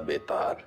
बेतार।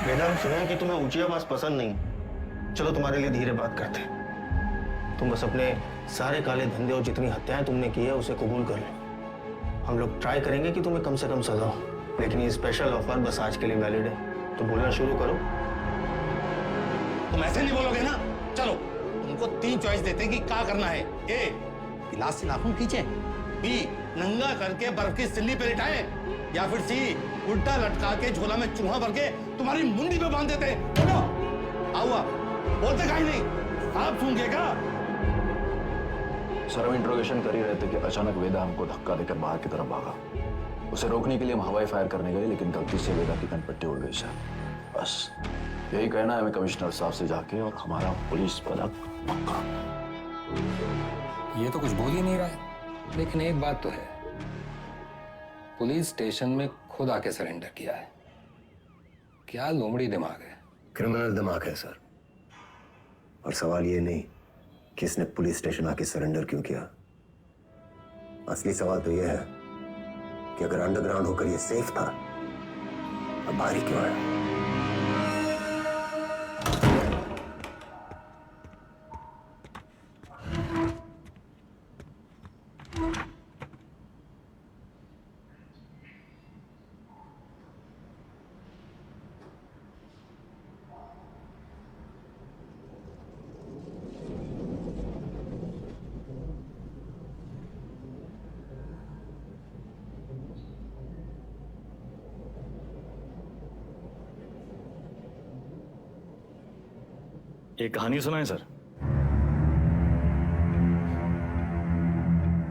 वेदा, हम सुने कि तुम्हें ऊंची आवाज पसंद नहीं। चलो तुम्हारे लिए धीरे बात करते हैं। तुम बस अपने सारे काले धंधे और जितनी हत्याएं तुमने की है उसे कबूल कर लो। हम लोग ट्राई करेंगे कि तुम्हें कम से कम सजा हो, लेकिन ये स्पेशल ऑफर बस आज के लिए वैलिड है। तो बोलना शुरू करो। तुम ऐसे नहीं बोलोगे ना। चलो तुमको 3 चॉइस देते हैं कि क्या करना है। ए, गिलास से नाखून खींचे। बी, नंगा करके बर्फ की सिल्ली पे लिटाए। या फिर सी, उल्टा लटका के झोला में चूहा भर के तुम्हारी मुंडी पे बांध देते। बोलो, आओ बोलते काहे नहीं? आप सूंघेगा। सर, हम इंट्रोगेशन कर ही रहे थे कि अचानक वेदा हमको धक्का देकर बाहर की तरफ भागा। उसे रोकने के लिए हम हवाई फायर करने गए, लेकिन गलती से वेदा की कनपट्टी उड़ गई सर। बस यही कहना है हमें कमिश्नर साहब से जाके, और हमारा पुलिस पदक पक्का। ये तो कुछ बोल ही नहीं रहा है, लेकिन एक बात तो है, पुलिस स्टेशन में खुद आके सरेंडर किया है। क्या लोमड़ी दिमाग है। क्रिमिनल दिमाग है सर। और सवाल ये नहीं कि इसने पुलिस स्टेशन आके सरेंडर क्यों किया। असली सवाल तो यह है कि अगर अंडरग्राउंड होकर यह सेफ था, अब बाहर ही क्यों आया। एक कहानी सुनाए सर।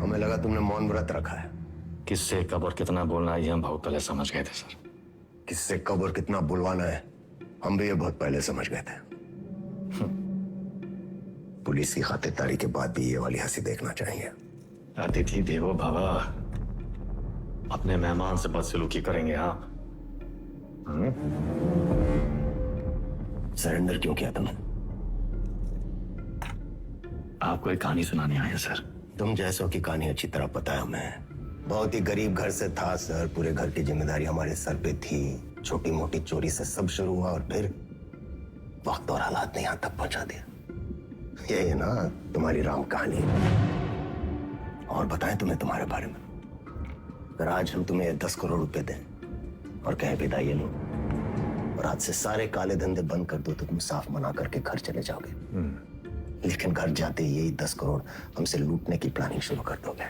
हमें लगा तुमने मौन व्रत रखा है। किससे कब और कितना बोलना है ये हम बहुत पहले समझ गए थे सर। किससे कब और कितना बुलवाना है हम भी ये बहुत पहले समझ गए थे। पुलिस की खातिरदारी के बाद भी ये वाली हंसी देखना चाहिए। अतिथि देवो भव, अपने मेहमान से बदसलूकी करेंगे आप। सरेंडर क्यों किया तुमने? आपको एक कहानी सुनाने आया सर। तुम जैसों की कहानी अच्छी तरह पता है हमें। बहुत ही गरीब घर से था सर। पूरे घर की जिम्मेदारी हमारे सर पे थी। छोटी मोटी चोरी से सब शुरू हुआ और फिर वक्त और हालात ने यहां तक पहुंचा दिया। ये है ना तुम्हारी राम कहानी। और बताएं तुम्हें तुम्हारे बारे में। अगर आज हम तुम्हें 10 करोड़ रुपए दें और कहें विदा ये लो और आज से सारे काले धंधे बंद कर दो, तो तुम साफ मना करके घर चले जाओगे। लेकिन घर जाते ही यही 10 करोड़ हमसे लूटने की प्लानिंग शुरू कर दोगे।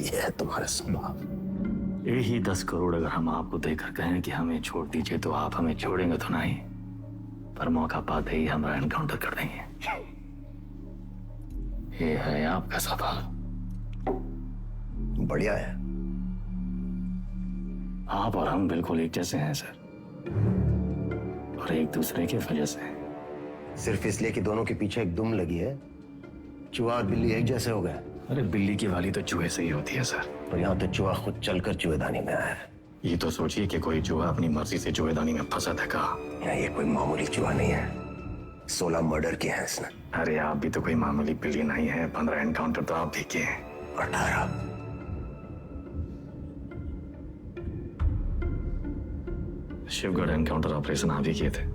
यह है तुम्हारा स्वभाव। यही 10 करोड़ अगर हम आपको देकर कहें कि हमें छोड़ दीजिए, तो आप हमें छोड़ेंगे तो नहीं, पर मौका पाते ही हमारा एनकाउंटर कर देंगे। ये है आपका स्वभाव। बढ़िया है। आप और हम बिल्कुल एक जैसे हैं सर, और एक दूसरे की वजह से। सिर्फ इसलिए कि दोनों के पीछे एक दुम लगी है, चूहा और बिल्ली एक जैसे हो गए। अरे बिल्ली की वाली तो चूहे से ही होती है सर। पर यहाँ तो चूहा खुद चलकर चूहेदानी में आया है। ये तो सोचिए कि कोई चूहा अपनी मर्जी से चूहेदानी में फंसा था का। ये कोई मामूली चूहा नहीं है। 16 मर्डर किए हैं इसने। अरे आप भी तो कोई मामूली बिल्ली नहीं है। 15 एनकाउंटर तो आप भी किए हैं। 18। शिवगढ़ एनकाउंटर ऑपरेशन आप ही किए थे।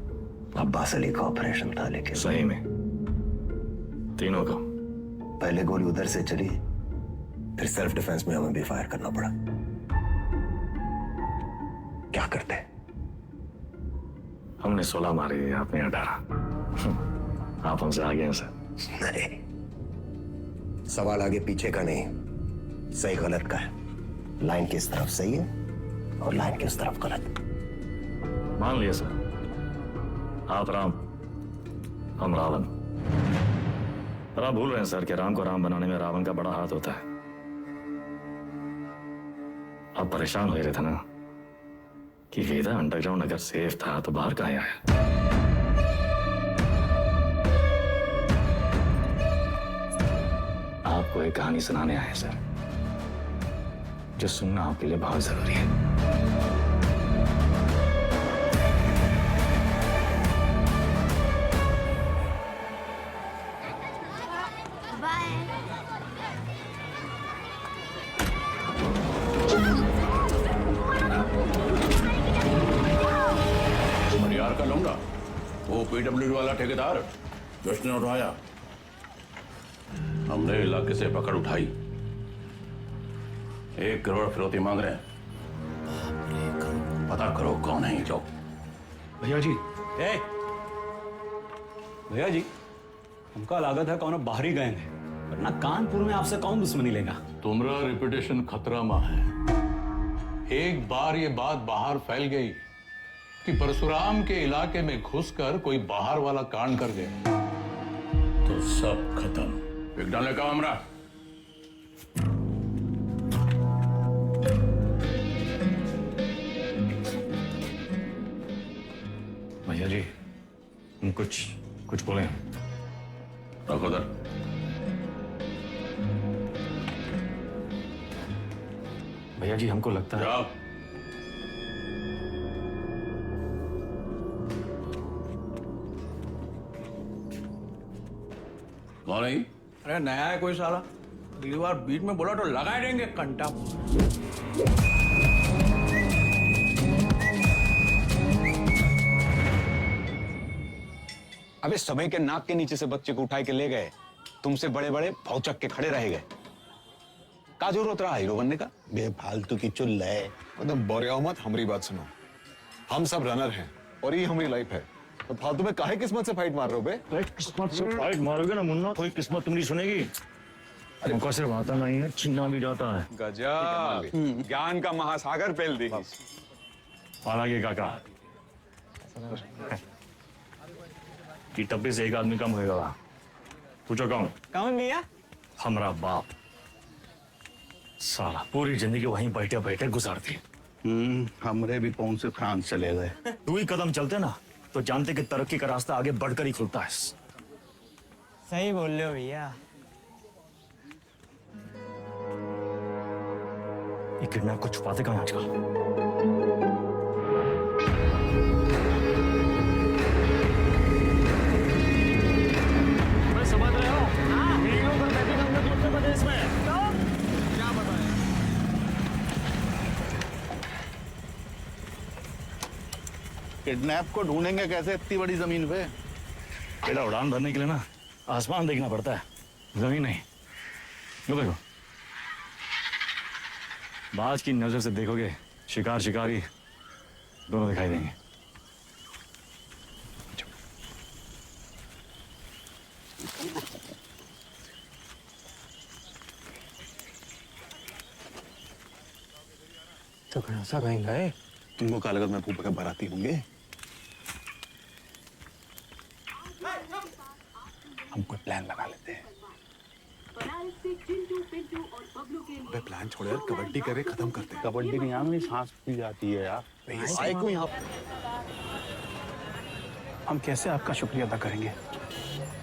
अब्बास अली का ऑपरेशन था, लेकिन सही में तीनों का। पहले गोली उधर से चली, फिर सेल्फ डिफेंस में हमें भी फायर करना पड़ा। क्या करते? हमने 16 मारे, आपने 18। आप हमसे आगे हैं सर। नहीं, सवाल आगे पीछे का नहीं, सही गलत का है। लाइन किस तरफ सही है और लाइन किस तरफ गलत। मान लिया सर, आप राम, हम रावण। पर आप भूल रहे हैं सर कि राम को राम बनाने में रावण का बड़ा हाथ होता है। आप परेशान हो रहे थे ना, कि वेदा अंडरग्राउंड अगर सेफ था तो बाहर कहाँ आया। आपको एक कहानी सुनाने आए हैं सर, जो सुनना आपके लिए बहुत जरूरी है। मरियार का लौंडा, वो पीडब्ल्यूडी वाला ठेकेदार जिसने उठाया, हमने इलाके से पकड़ उठाई। 1 करोड़ फिरौती मांग रहे हैं। पता करो कौन है ये लोग। भैया जी, भैया जी, हमका लागत है कौन बाहरी गए हैं, वरना कानपुर में आपसे कौन दुश्मनी लेगा। तुम्हारा रेपुटेशन खतरा में है। एक बार ये बात बाहर फैल गई कि परशुराम के इलाके में घुसकर कोई बाहर वाला कांड कर गया तो सब खत्म। एक डाले का हमरा। भैया जी, हम कुछ बोले। रखो दर। भैया जी, हमको लगता है जाओ। कौन है? अरे नया है कोई साला, अगली बार बीच में बोला तो लगा देंगे कंटा। अबे समय के नाक के नीचे से बच्चे को उठाए के ले गए, तुमसे बड़े बड़े भौचक के खड़े रह गए। का जरूरत रहा हीरो बनने का? बेफालतू की चुल है। एकदम बोरिया मत, हमारी बात सुनो। हम सब रनर हैं और ये हमारी लाइफ है, तो फालतू में काहे किस्मत से फाइट मार रहे हो बे? किस्मत से फाइट मारोगे ना मुन्ना, कोई किस्मत तुम्हारी सुनेगी। हमको सिर्फ आता नहीं है, छीना भी जाता है। गजब, ज्ञान का महासागर फैल दी। हालांकि काका कि टप्पे से एक आदमी कम होगा। पूछो कौन? कौन भैया? हमारा बाप। साला पूरी जिंदगी वहीं बैठे बैठे गुजार दी। हमरे भी कौन से फ्रांस चले गए। 2 ही कदम चलते ना तो जानते कि तरक्की का रास्ता आगे बढ़कर ही खुलता है। सही बोल रहे हो भैया। ये किडनैप को छुपाते कहाँ आजकल? मैं समझ रहे हो? वीडियो पर बैठे हम लोग उत्तर प्रदेश में। क्या बताएं? किडनैप को ढूंढेंगे कैसे इतनी बड़ी जमीन पे? बेटा, उड़ान भरने के लिए ना आसमान देखना पड़ता है, जमीन नहीं। लो देखो, बाज की नजर से देखोगे शिकार शिकारी दोनों दिखाई देंगे। तो ऐसा कहीं गए? तुमको क्या लगत मैं फूफा के बाराती होंगे? हम कोई प्लान लगा लेते हैं। बे प्लान छोड़ यार, कबड्डी करे खत्म करते हैं। कबड्डी में यहाँ में सांस फूल जाती है यार। आए को यहाँ हम कैसे आपका शुक्रिया अदा करेंगे?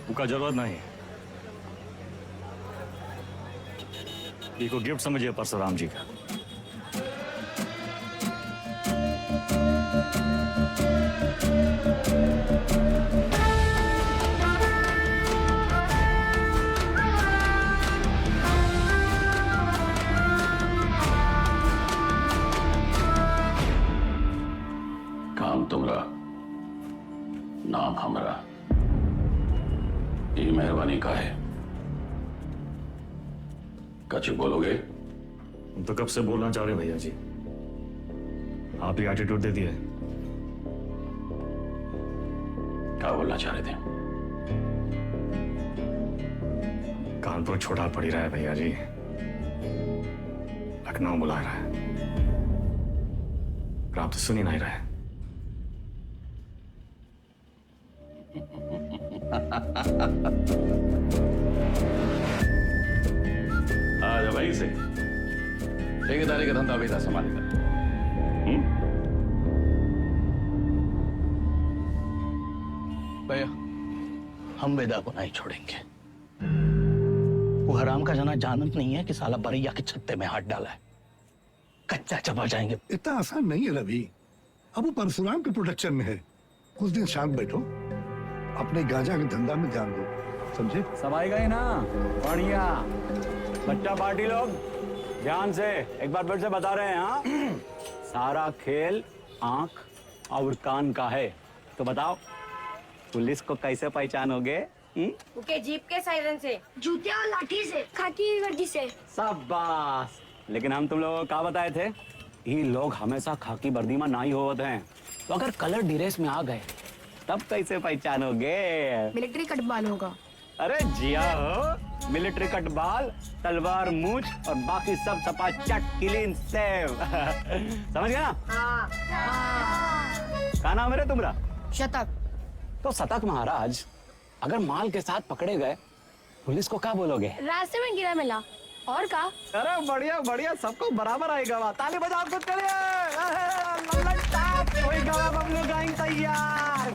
उनका जरूरत नहीं। ये को गिफ्ट समझिए परशुराम जी का। काम तुमरा, नाम हमरा। ये मेहरबानी का है। कछ बोलोगे? हम तो कब से बोलना चाह रहे भैया जी, आप ही एटीट्यूड दे दिए। क्या बोलना चाह रहे थे? कानपुर छोटा पड़ ही रहा है भैया जी, लखनऊ बुला रहा है, पर आप तो सुन ही नहीं रहे। आ भाई से ठेकेदारी का धंधा बेटा संभालेगा। हम वेदा को नहीं छोड़ेंगे। वो हराम का जना जानत नहीं है कि साला बरैया के छत्ते में हाथ डाला है। कच्चा चबा जाएंगे। इतना आसान नहीं है रवि। अब वो परशुराम के प्रोटेक्शन में है। कुछ दिन शांत बैठो, अपने गांजा के धंधा में ध्यान दो, समझे? सब आए गए ना? बढ़िया। बच्चा पार्टी लोग ध्यान से एक बार फिर से बता रहे हैं। हाँ, सारा खेल आंख और कान का है। तो बताओ, पुलिस को कैसे पहचानोगे? उनके जीप के सायरन से, जूते और लाठी से, खाकी वर्दी से। शाबाश। लेकिन हम तुम लोगों को क्या बताए थे? ये लोग हमेशा खाकी वर्दी में नहीं होते हैं। तो अगर कलर ड्रेस में आ गए तब कैसे पहचानोगे? मिलिट्री कटबाल होगा। अरे जिया हो, मिलिट्री कटबाल, तलवार मूंछ और बाकी सब सपा चट क्लीन सेव। समझ गया ना? क्या नाम है रे तुम्हारा? शतक। तो शतक महाराज, अगर माल के साथ पकड़े गए पुलिस को क्या बोलोगे? रास्ते में गिरा मिला। और का? अरे बढ़िया बढ़िया, सबको बराबर आएगा। ताली बजाओ कुछ करिए। बबलू गाइंग तैयार।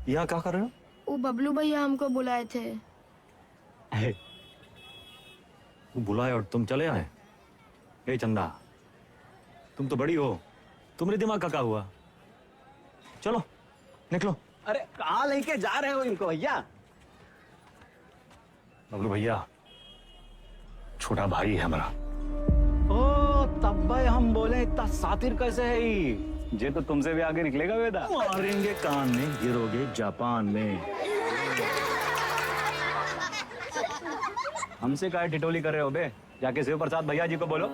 यहाँ क्या कर रहे हो? वो बबलू भैया हमको बुलाए थे। बुलाए और तुम चले आए? ए चंदा, तुम तो बड़ी हो, तुम्हारे दिमाग का क्या हुआ? चलो निकलो। अरे कहाँ लेके जा रहे हो इनको भैया? बबलू भैया छोटा भाई है हमारा। ओ तब भाई हम बोले इतना सातिर कैसे है ये तो तुमसे भी आगे निकलेगा वेदा। मारेंगे कान में, गिरोगे जापान में। हमसे काय टिटोली कर रहे हो बे? जाके शिव प्रसाद भैया जी को बोलो,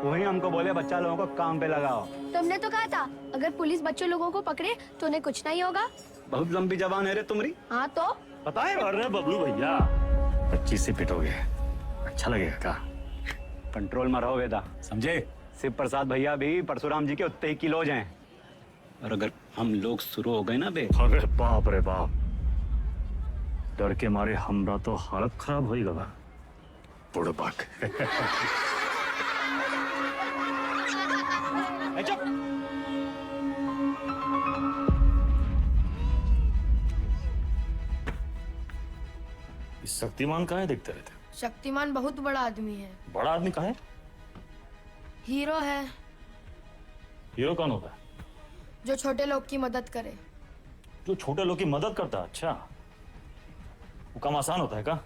वही हमको बोले बच्चा लोगों को काम पे लगाओ। तुमने तो कहा था अगर पुलिस बच्चों लोगों को पकड़े तो उन्हें कुछ नहीं होगा। बहुत लंबी जबान है रे तुम्हारी। हाँ तो पता है? अरे बबलू भैया 25 से पिटोगे, अच्छा लगेगा का? कंट्रोल में रहो वेदा, समझे? शिव प्रसाद भैया भी परशुराम जी के उतने ही किलोज हैं। और अगर हम लोग शुरू हो गए ना बे, अरे बाप रे बाप, डर के मारे हमरा तो हालत खराब हो गया। बुढ़बाक। शक्तिमान कहाँ है दिखते रहते? शक्तिमान बहुत बड़ा आदमी है। बड़ा आदमी कहाँ है? हीरो है। हीरो कौन होता है? जो छोटे लोग की मदद करे। जो छोटे लोग की मदद करता है? अच्छा, वो काम आसान होता है का?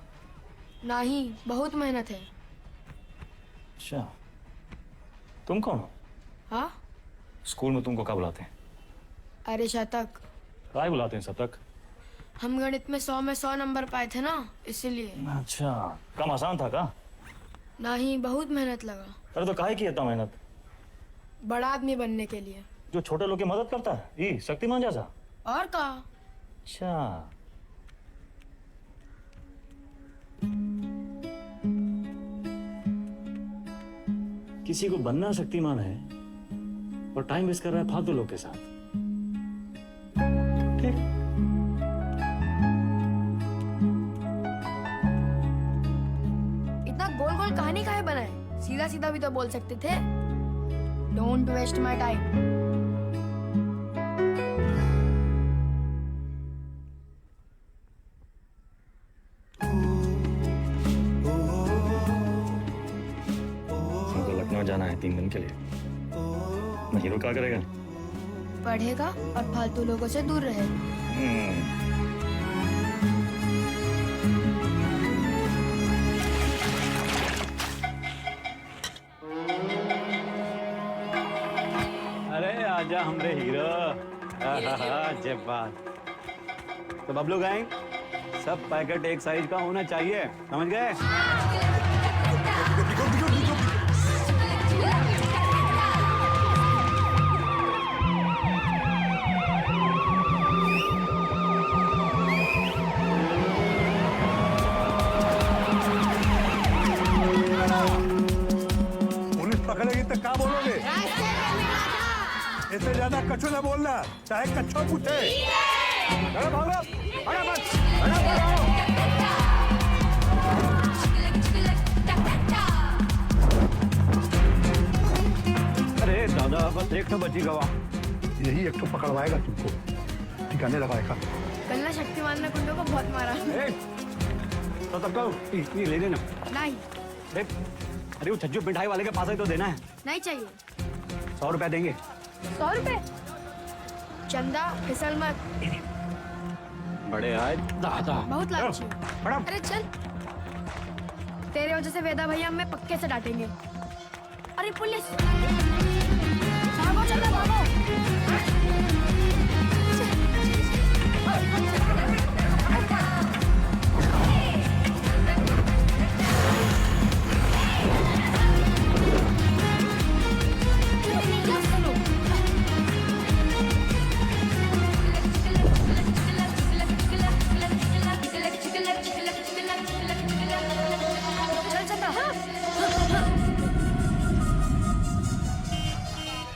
नहीं, बहुत मेहनत है। अच्छा, तुम कौन हो? हाँ? स्कूल में तुमको क्या बुलाते हैं? अरे शतक। क्या बुलाते हैं शतक? हम गणित में 100 में 100 नंबर पाए थे ना, इसीलिए। अच्छा, काम आसान था का? नहीं, बहुत मेहनत लगा। अरे तो काहे की इतना मेहनत? बड़ा आदमी बनने के लिए। जो छोटे लोग की मदद करता है, ये शक्तिमान जैसा? और का? अच्छा, किसी को बनना शक्तिमान है और टाइम वेस्ट कर रहा है फालतू लोग के साथ। ठीक। इतना गोल गोल कहानी काहे बनाए? सीधा सीधा भी तो बोल सकते थे। Don't waste my time. जाना है 3 दिन के लिए। मैं हीरो क्या करेगा? पढ़ेगा और फालतू लोगों से दूर रहेगा। अरे आजा हमरे हीरो। जय बात। तो बबलू गैंग, सब पैकेट एक साइज का होना चाहिए, समझ गए? पुलिस पकड़ेगी तो क्या बोलोगे? इससे ज्यादा कछु ना बोलना, चाहे कच्छो पूछे। अरे दादा बस एक तो बची गवा। यही एक तो पकड़वाएगा तुमको, ठिकाने लगाएगा। कल ना शक्तिमान ने कुंडो को बहुत मारा। तो तब का ये ले लेना। नहीं अरे वो छज्जू मिठाई वाले के पास ही तो देना है। नहीं चाहिए। 100 रुपए देंगे। 100 रुपए? चंदा फिसल मत। बड़े आए दादा। बहुत लालची। अरे चल, तेरे वजह से वेदा भैया हमें पक्के से डांटेंगे। अरे पुलिस, भागो चंदा भागो।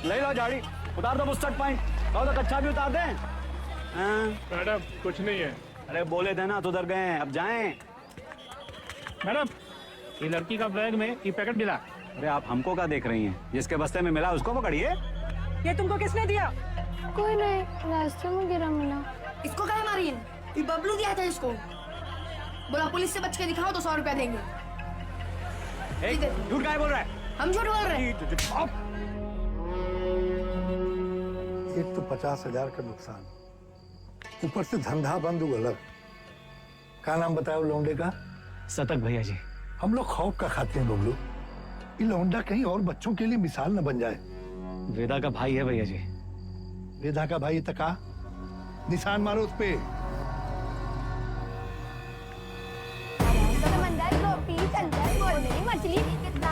ले लो झाड़ी, उतार दो मुस्टर्ड पॉइंट। कहो तो कच्चा भी उतार दें। मैडम कुछ नहीं है। अरे बोले थे ना तो उधर गए, अब जाएं। मैडम ये लड़की का बैग में ये पैकेट मिला। अरे आप हमको क्या देख रही हैं? जिसके बस्ते में मिला उसको पकड़िए। ये तुमको किसने दिया? कोई नहीं, रास्ते में गिरा मिला। इसको काहे मारी है? ये बबलू दिया था इसको। बोला पुलिस से बच के दिखाओ तो 100 रुपया देंगे। झूठ काहे बोल रहा है? हम झूठ बोल रहे हैं। एक तो 50,000 का नुकसान, ऊपर से धंधा बंद हुआ अलग। क्या नाम बताया लौंडे का? सतक भैया जी। हम लोग खौफ का खाते हैं बबलू, ये लौंडा कहीं और बच्चों के लिए मिसाल न बन जाए। वेदा का भाई है भैया जी। वेदा का भाई तका निशान मारो उस पे। समंदर गोपी चंदर बोल मेरी मछली कितना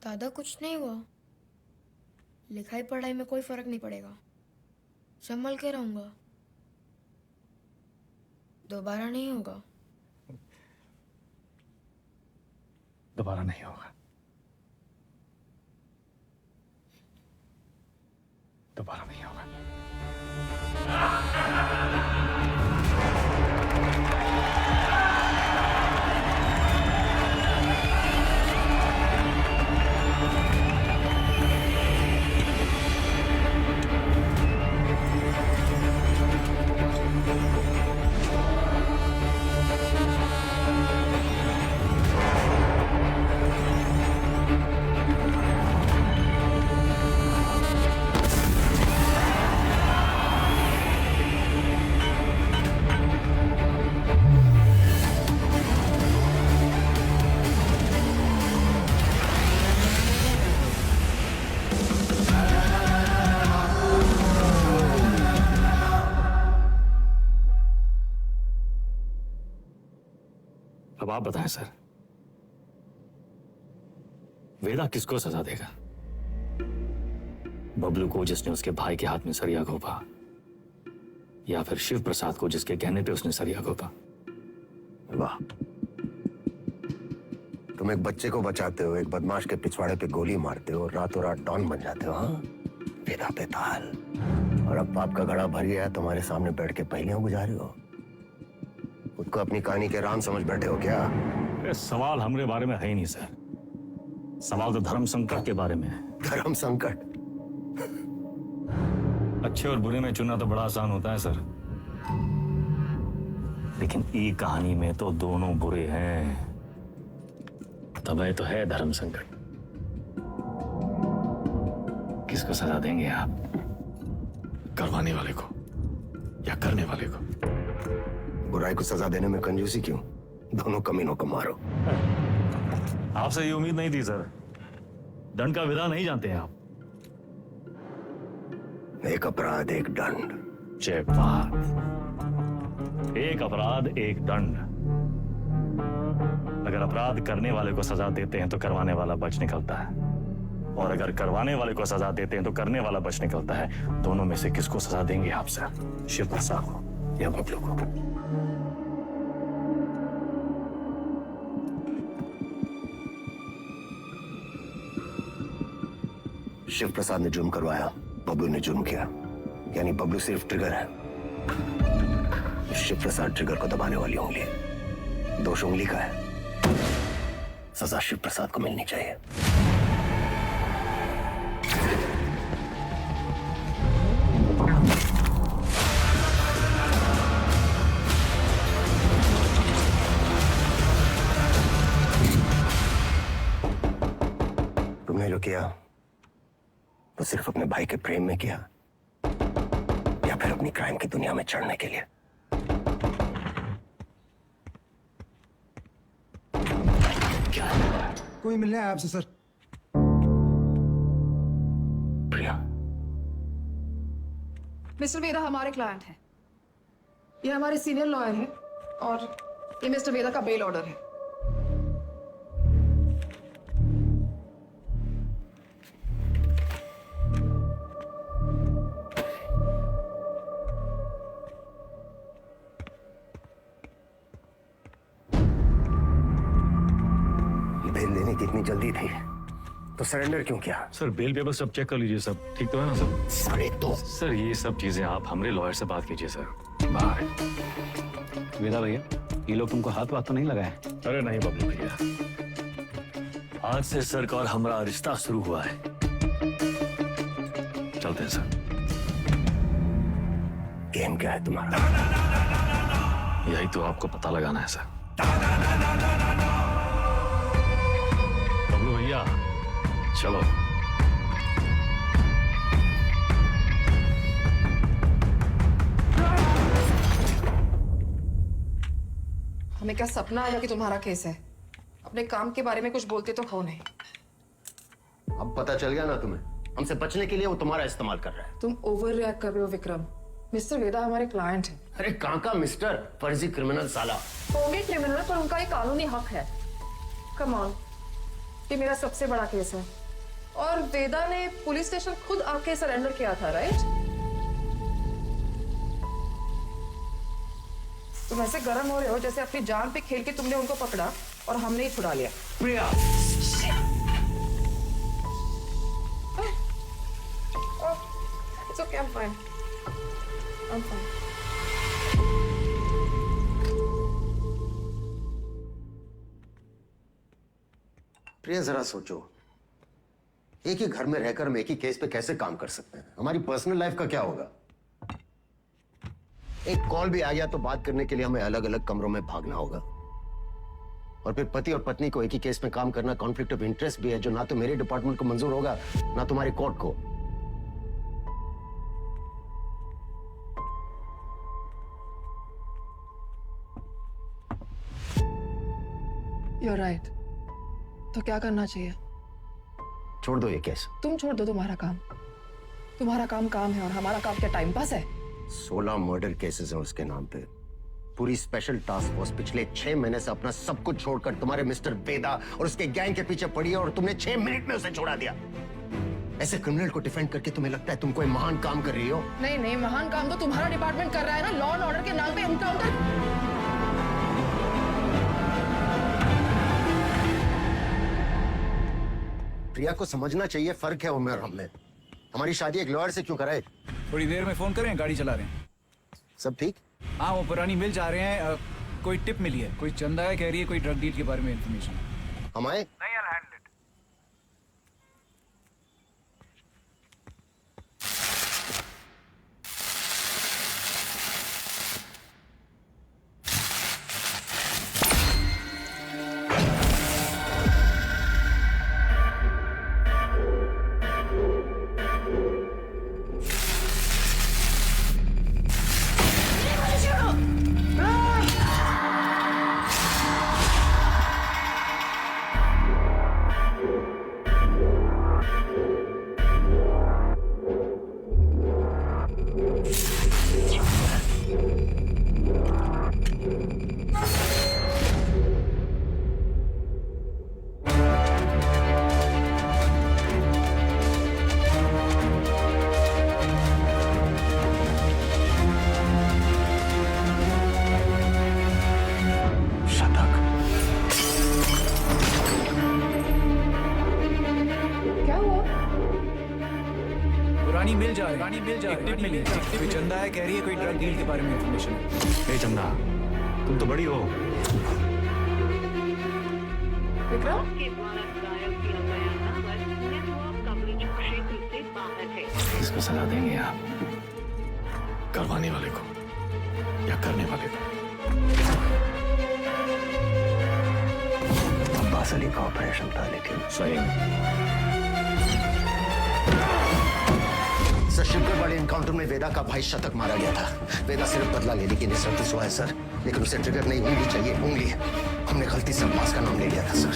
दादा कुछ नहीं हुआ। लिखाई पढ़ाई में कोई फर्क नहीं पड़ेगा। संभल के रहूंगा, दोबारा नहीं होगा। दोबारा नहीं होगा। दोबारा नहीं होगा। अब आप बताएं सर, वेदा किसको सजा देगा? बबलू को जिसने उसके भाई के हाथ में सरिया घोंपा, या फिर शिव प्रसाद को जिसके कहने पे उसने सरिया घोंपा? वाह, तुम एक बच्चे को बचाते हो, एक बदमाश के पिछवाड़े पे गोली मारते हो, रातों रात डॉन बन जाते हो। हाँ, वेदा पे ताल। और अब पाप का घड़ा भर गया, तुम्हारे सामने बैठ के पहेलियां बुझा रही हो। खुद को अपनी कहानी के राम समझ बैठे हो क्या? सवाल हमारे बारे में है ही नहीं सर। सवाल तो धर्म संकट के बारे में है। धर्म संकट? अच्छे और बुरे में चुनना तो बड़ा आसान होता है सर, लेकिन ई कहानी में तो दोनों बुरे हैं। तब तो है धर्म संकट। किसको सजा देंगे आप? करवाने वाले को या करने वाले को? बुराई को सजा देने में कंजूसी क्यों? दोनों कमीनों को मारो। आपसे ये उम्मीद नहीं थी सर। दंड का विधान नहीं जानते हैं आप। एक अपराध एक दंड। जय बात। एक अपराध एक दंड। अगर अपराध करने वाले को सजा देते हैं तो करवाने वाला बच निकलता है, और अगर करवाने वाले को सजा देते हैं तो करने वाला बच निकलता है। दोनों में से किसको सजा देंगे आप सर? शिव प्रसाद को या बबलू को? शिव प्रसाद ने जुर्म करवाया, बबलू ने जुर्म किया, यानी बबलू सिर्फ ट्रिगर है। शिव प्रसाद ट्रिगर को दबाने वाली उंगली है। दोष उंगली का है। सजा शिव प्रसाद को मिलनी चाहिए। तुमने जो किया वो सिर्फ अपने भाई के प्रेम में किया या फिर अपनी क्राइम की दुनिया में चढ़ने के लिए? कोई मिलने आया आपसे सर। प्रिया, मिस्टर वेदा हमारे क्लाइंट हैं। ये हमारे सीनियर लॉयर हैं और ये मिस्टर वेदा का बेल ऑर्डर है। बेल लेने की इतनी जल्दी थी तो सरेंडर क्यों किया? सर बेल पेपर सब चेक कर लीजिए, सब ठीक तो है ना सर? साढ़े दो। सर ये सब चीजें आप हमारे लॉयर से बात कीजिए सर। बाय। वेदा भैया, ये लोग तुमको हाथ वाथ तो नहीं लगाए? अरे नहीं बबलू भैया, आज से सर का और हमारा रिश्ता शुरू हुआ है। चलते हैं सर। गेम क्या है तुम्हारा? यही तो आपको पता लगाना है सर। बबलू भैया चलो। हमें क्या सपना आया कि तुम्हारा केस है? अपने काम के बारे में कुछ बोलते तो हो नहीं। अब पता चल गया ना तुम्हें? हमसे बचने के लिए वो तुम्हारा इस्तेमाल कर रहा है। तुम ओवर रिएक्ट कर रहे हो विक्रम। मिस्टर वेदा हमारे क्लाइंट हैं। अरे कहाँ का मिस्टर, फर्जी क्रिमिनल साला। होंगे क्रिमिनल पर उनका एक कानूनी हक है। कम ऑन, ये मेरा सबसे बड़ा केस है और वेदा ने पुलिस स्टेशन खुद आके सरेंडर किया था, राइट? तुम ऐसे गर्म हो रहे हो जैसे अपनी जान पे खेल के तुमने उनको पकड़ा और हमने ही छुड़ा लिया। प्रिया, It's okay, I'm fine. I'm fine. प्रिया जरा सोचो, एक ही घर में रहकर हम एक ही केस पे कैसे काम कर सकते हैं? हमारी पर्सनल लाइफ का क्या होगा? एक कॉल भी आ गया तो बात करने के लिए हमें अलग अलग कमरों में भागना होगा। और फिर पति और पत्नी को एक ही केस में काम करना कॉन्फ्लिक्ट ऑफ इंटरेस्ट भी है, जो ना तो मेरे डिपार्टमेंट को मंजूर होगा ना तुम्हारी कोर्ट को। You're right. तो क्या करना चाहिए? छोड़ दो ये केस। तुम छोड़ दो तुम्हारा काम। तुम्हारा काम काम है और हमारा काम क्या टाइम पास है? 16 मर्डर केसेस हैं उसके नाम पे। पूरी स्पेशल टास्क फोर्स पिछले 6 महीने से अपना सब कुछ छोड़कर तुम्हारे मिस्टर वेदा और उसके गैंग के पीछे पड़ी है और तुमने 6 मिनट में उसे छोड़ा दिया। ऐसे क्रिमिनल को डिफेंड करके तुम्हें लगता है तुम कोई महान काम कर रही हो? नहीं नहीं, महान काम तो तुम्हारा डिपार्टमेंट कर रहा है ना, लॉ एंड ऑर्डर के नाम पे एनकाउंटर। प्रिया को समझना चाहिए, फर्क है उम्र और हम में। हमारी शादी एक लॉयर से क्यों कराए? थोड़ी देर में फोन करें, गाड़ी चला रहे हैं। सब ठीक? हाँ, वो पुरानी मिल जा रहे हैं। कोई टिप मिली है, कोई चंदा है कह रही है, कोई ड्रग डील के बारे में इंफॉर्मेशन। हम आए? नहीं, I'll handle it. रानी मिल जा रही है। एक टिप मिली है। कोई चंदा है, कह रही है कोई ड्रग डील के बारे में इंफॉर्मेशन है। ए चंदा, तुम तो बड़ी हो। किसको सलाह देंगे आप? करवाने वाले को या करने वाले को? अब्बास अली का ऑपरेशन था, लेकिन सही सर शिवगढ़ वाले एनकाउंटर में वेदा का भाई शतक मारा गया था। वेदा सिर्फ बदला लेने की निस्सरती हुआ है सर, लेकिन उसे ट्रिगर नहीं, उंगली चाहिए, उंगली। हमने गलती से अब्बास का नाम ले लिया था सर।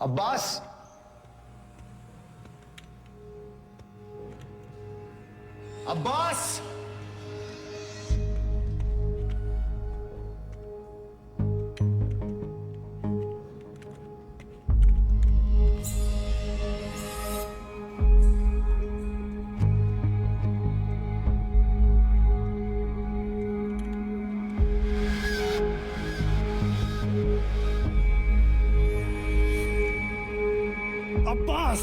अब्बास, अब्बास, अब्बास,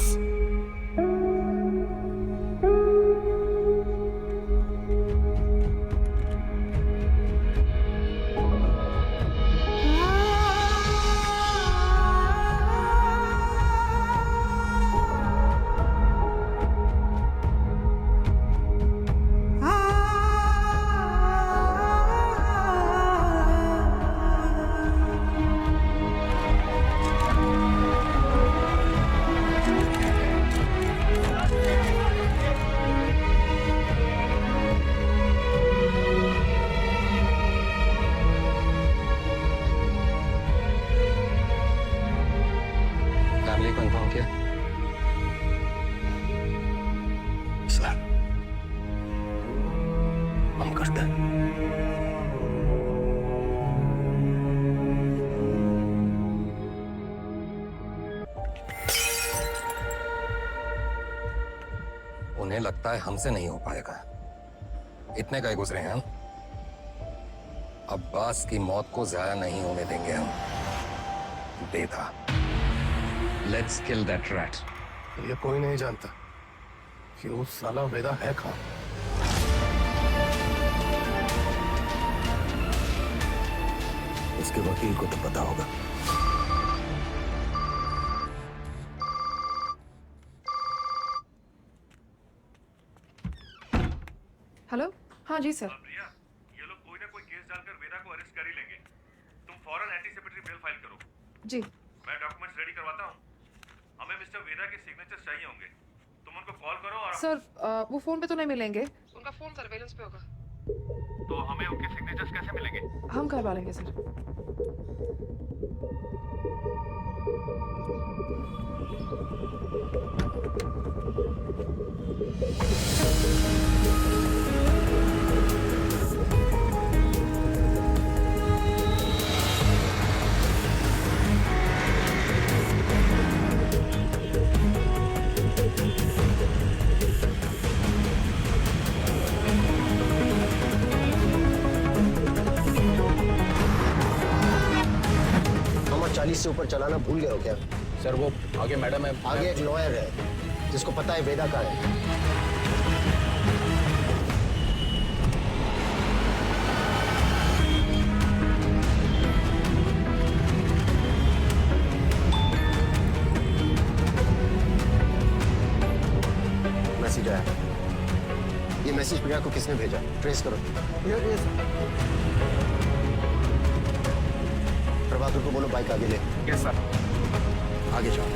फैमिली को इन्फॉर्म किया? सर, हम करते हैं। उन्हें लगता है हमसे नहीं हो पाएगा। इतने का ही गुजरे हैं हम। अब्बास की मौत को जाया नहीं होने देंगे हम। बेदा, लेट्स किल दैट रैट। ये कोई नहीं जानता कि वो साला वेदा है कहाँ। उसके वकील को तो पता होगा। हेलो, हाँ जी सर। प्रिया, ये लोग कोई ना कोई केस डालकर वेदा को अरेस्ट कर ही लेंगे। तुम फौरन एंटीसिपेटरी बेल फाइल करो। जी। मैं डॉक्यूमेंट्स रेडी करवाता हूँ। हमें मिस्टर वेदा के सिग्नेचर्स चाहिए होंगे। तुम उनको कॉल करो और सर वो फोन पे तो नहीं मिलेंगे, उनका फोन सर्वेलेंस पे होगा। तो हमें उनके सिग्नेचर्स कैसे मिलेंगे? हम करवा लेंगे सर। हम 40 से ऊपर चलाना भूल गए हो क्या? सर वो आगे मैडम है। आगे एक लॉयर है जिसको पता है वेदा का है। मैसेज आया। ये मैसेज प्रिया को किसने भेजा? ट्रेस करो। प्रभाकर को बोलो बाइक आगे ले। Yes sir. आगे जाओ।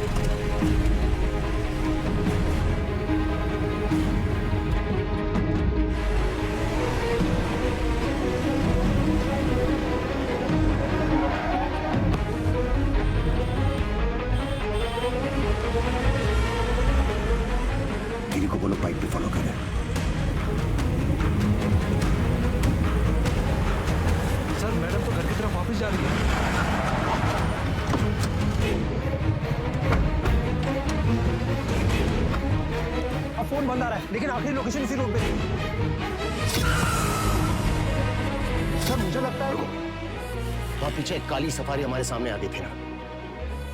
गिरी को बोलो बाइक पे फॉलो करे। सर मैडम तो घर की तरफ वापस जा रही है। बंद आ रहा है, लेकिन आखिरी लोकेशन इसी रोड पे थी। सर मुझे लगता है वहां पीछे एक काली सफारी हमारे सामने आ गई थी ना,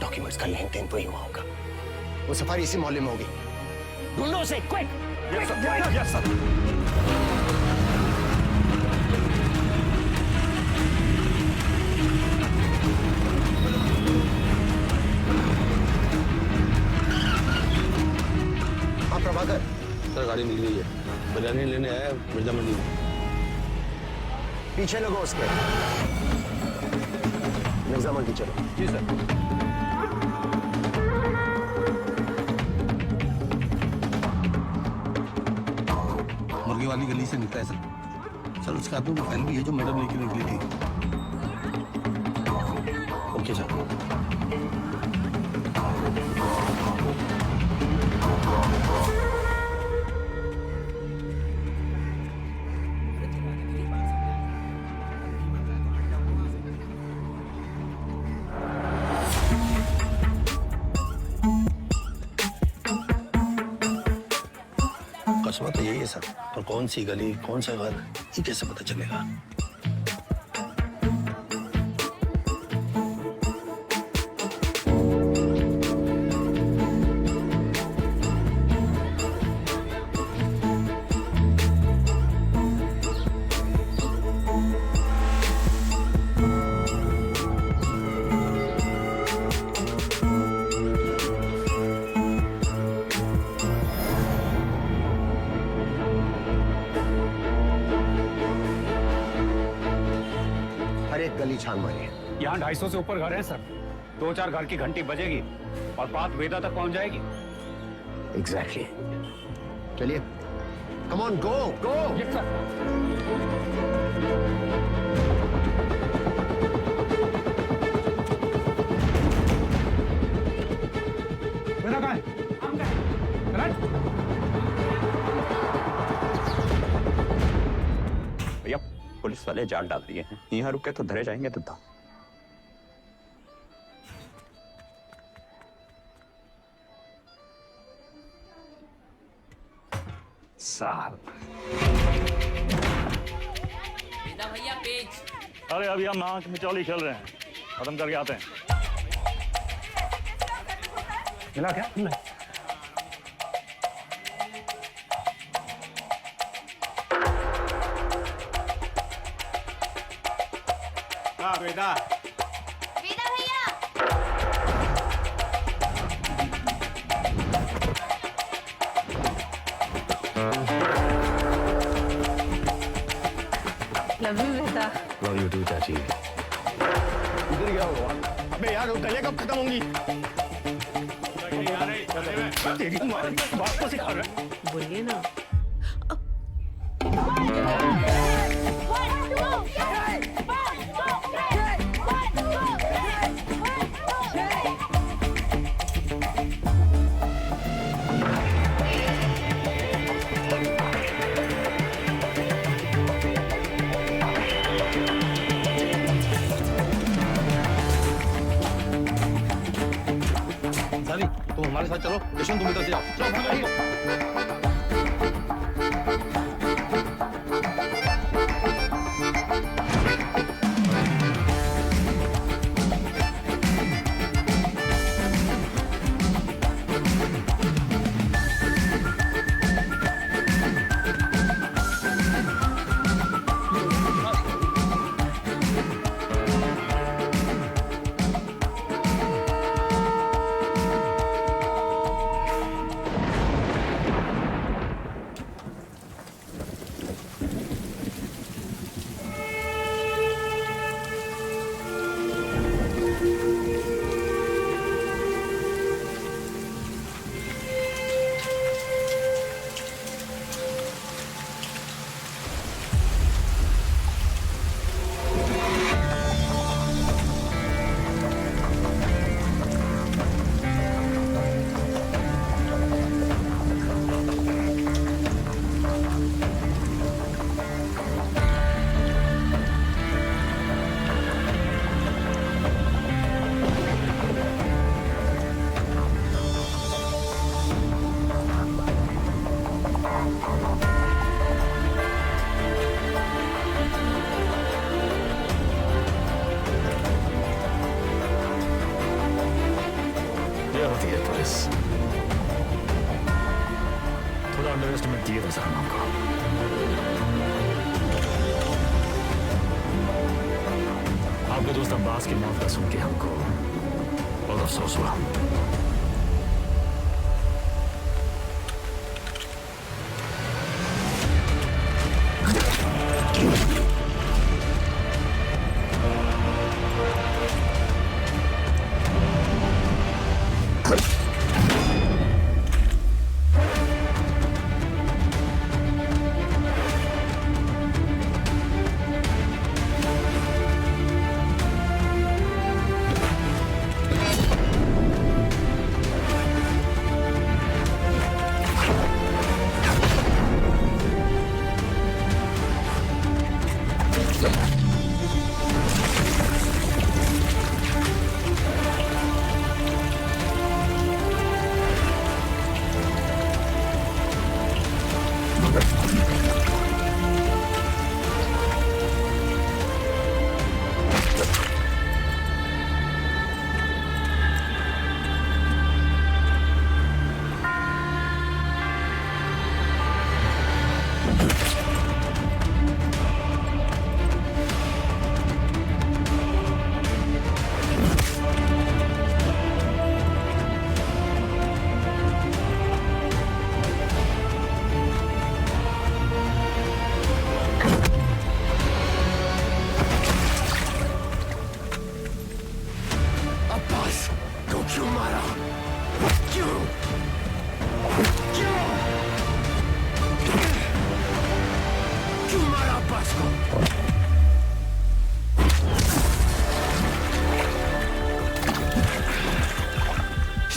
डॉक्यूमेंट्स का लेन देन वही हुआ होगा। वो सफारी इसी मोहल्ले में होगी, ढूंढो उसे क्विक। Yes sir. हाँ प्रभाकर सर गाड़ी मिल गई है, बिरयानी लेने आया मिर्जा मंडी में। पीछे लगो उसके, मिर्जा मंडी चलो। जी सर। मुर्गी वाली गली से निकला है सर। सर उसका हाथ में फाइल भी है जो मैडम लेके निकली थी। Okay sir. कस्बा तो यही है सर, पर कौन सी गली कौन सा घर ये कैसे पता चलेगा? हर एक गली छान मारी है। यहाँ 250 से ऊपर घर हैं सर। 2-4 घर की घंटी बजेगी और बात वेदा तक पहुंच जाएगी। एग्जैक्टली। चलिए, come on, go go. Yes sir. मेरा कहाँ है? भैया पुलिस वाले जाल डाल दिए हैं, यहाँ रुके तो धरे जाएंगे तो साहब। भैया पेज। अरे अभी हम नाक मिचौली खेल रहे हैं, खत्म करके आते हैं। मिला क्या? नहीं। हाँ वेदा। वेदा भैया। Love you Veda. Love you too चाची। इधर क्या हुआ? अबे यार गले कब खत्म होंगी? तेरी माँ बात को सिखा रहा है। बोलिए ना। तुम हमारे साथ चलो, यशवंत तुम इधर से जाओ। चलो भागो। ये होती है पुलिस। थोड़ा अंडर एस्टिमेट किए थे सर हम आपको। आपके दोस्त अब्बास की मौत का सुन के हमको बहुत अफसोस हुआ।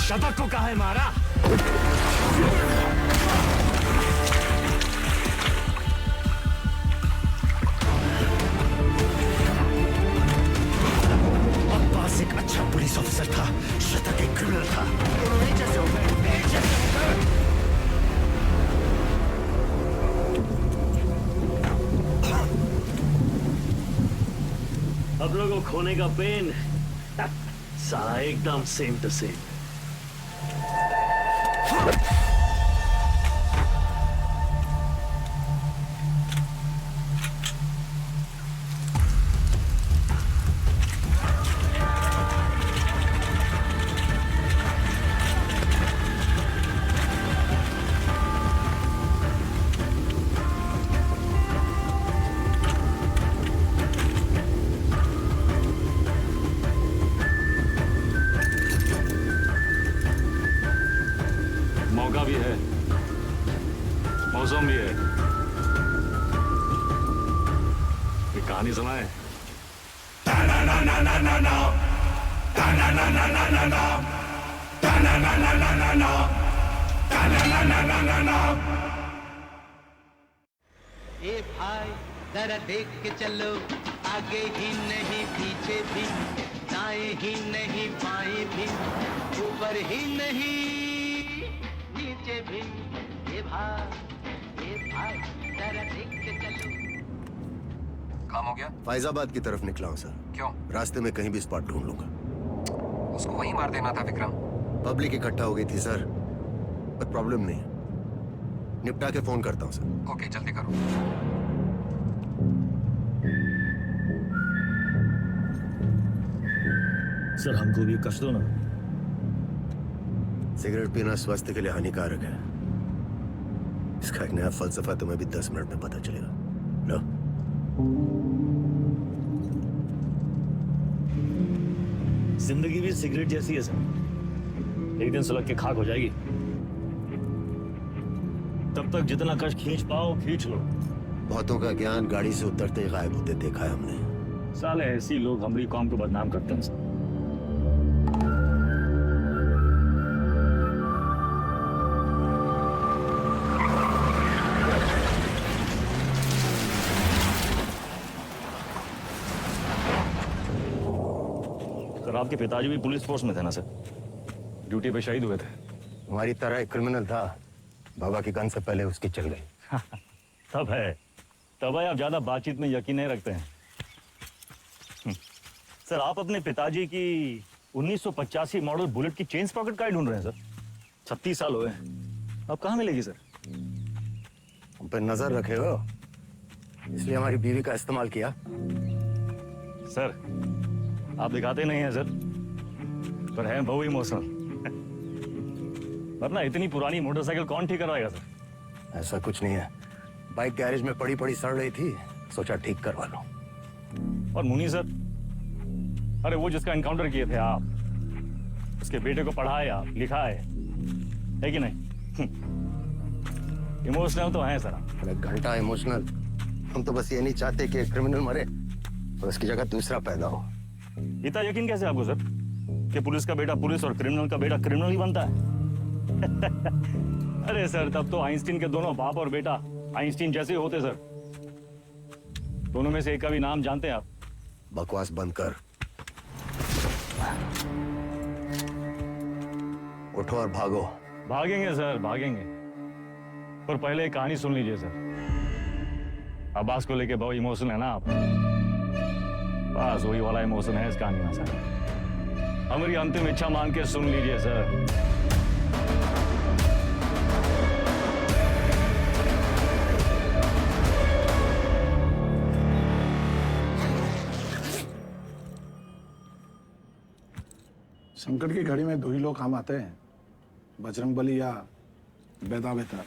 शतक को काहे मारा? अब्बास एक अच्छा पुलिस ऑफिसर था, शतक एक क्रिमिनल था। दोनों एक जैसे हो गए, एक जैसे हो गए। अब लोगों को खोने का पेन सारा एकदम सेम टू सेम। मौका भी है, मौसम भी है। एक कहानी सुनाए। ए भाई जरा देख के चलो, आगे ही नहीं पीछे भी, दाएं ही नहीं बाएं भी, ऊपर ही नहीं नीचे भी। ए भाई जरा देख के चलो। काम हो गया? फैजाबाद की तरफ निकला हूँ सर। क्यों? रास्ते में कहीं भी स्पॉट ढूंढ लूंगा। उसको वहीं मार देना था विक्रम। पब्लिक इकट्ठा हो गई थी सर, पर प्रॉब्लम नहीं है। निपटा के फोन करता हूँ सर। ओके, जल्दी करो। सर हमको भी कष्ट दो ना। सिगरेट पीना स्वास्थ्य के लिए हानिकारक है। इसका एक नया फलसफा तुम्हें भी 10 मिनट में पता चलेगा। लो। जिंदगी भी सिगरेट जैसी है सर, एक दिन सुलग के खाक हो जाएगी। तब तक जितना कष्ट खींच पाओ खींच लो। बहुतों का ज्ञान गाड़ी से उतरते ही गायब होते देखा है हमने। साले ऐसी लोग हमारी कौम को बदनाम करते हैं। सर आपके पिताजी भी पुलिस फोर्स में थे ना सर? ड्यूटी पे शहीद हुए थे। हमारी तरह एक क्रिमिनल था, बाबा की गन से पहले उसकी चल गई। तब है, तब है आप ज्यादा बातचीत में यकीन नहीं रखते हैं। सर आप अपने पिताजी की 1985 मॉडल बुलेट की चेन स्प्रॉकेट का ही ढूंढ रहे हैं सर। 36 साल हुए हैं, अब कहाँ मिलेगी सर? हम पे नजर रखे हो, इसलिए हमारी बीवी का इस्तेमाल किया। सर आप दिखाते नहीं हैं सर, पर हैं बहु इमोशनल। वरना इतनी पुरानी मोटरसाइकिल कौन ठीक करवाएगा सर? ऐसा कुछ नहीं है, बाइक गैरेज में पड़ी पड़ी सड़ रही थी, सोचा ठीक करवा लो। और मुनी सर, अरे वो जिसका एनकाउंटर किए थे आप, उसके बेटे को पढ़ाया लिखाए है कि नहीं? इमोशनल तो हैं सर। अरे घंटा इमोशनल, हम तो बस ये नहीं चाहते कि क्रिमिनल मरे और उसकी जगह दूसरा पैदा हो। इतना यकीन कैसे आपको सर कि पुलिस का बेटा पुलिस और क्रिमिनल का बेटा क्रिमिनल ही बनता है? अरे सर तब तो आइंस्टीन के दोनों बाप और बेटा आइंस्टीन जैसे होते सर। दोनों में से एक का भी नाम जानते हैं आप? बकवास बंद कर, उठो और भागो। भागेंगे सर भागेंगे, पर पहले एक कहानी सुन लीजिए सर। अब्बास को लेके बहुत इमोशनल है ना आप? बस वही वाला इमोशन है इस कहानी में सर। हमारी अंतिम इच्छा मान के सुन लीजिए सर। संकट की घड़ी में दो ही लोग काम आते हैं, बजरंगबली या बेदा बेहतर।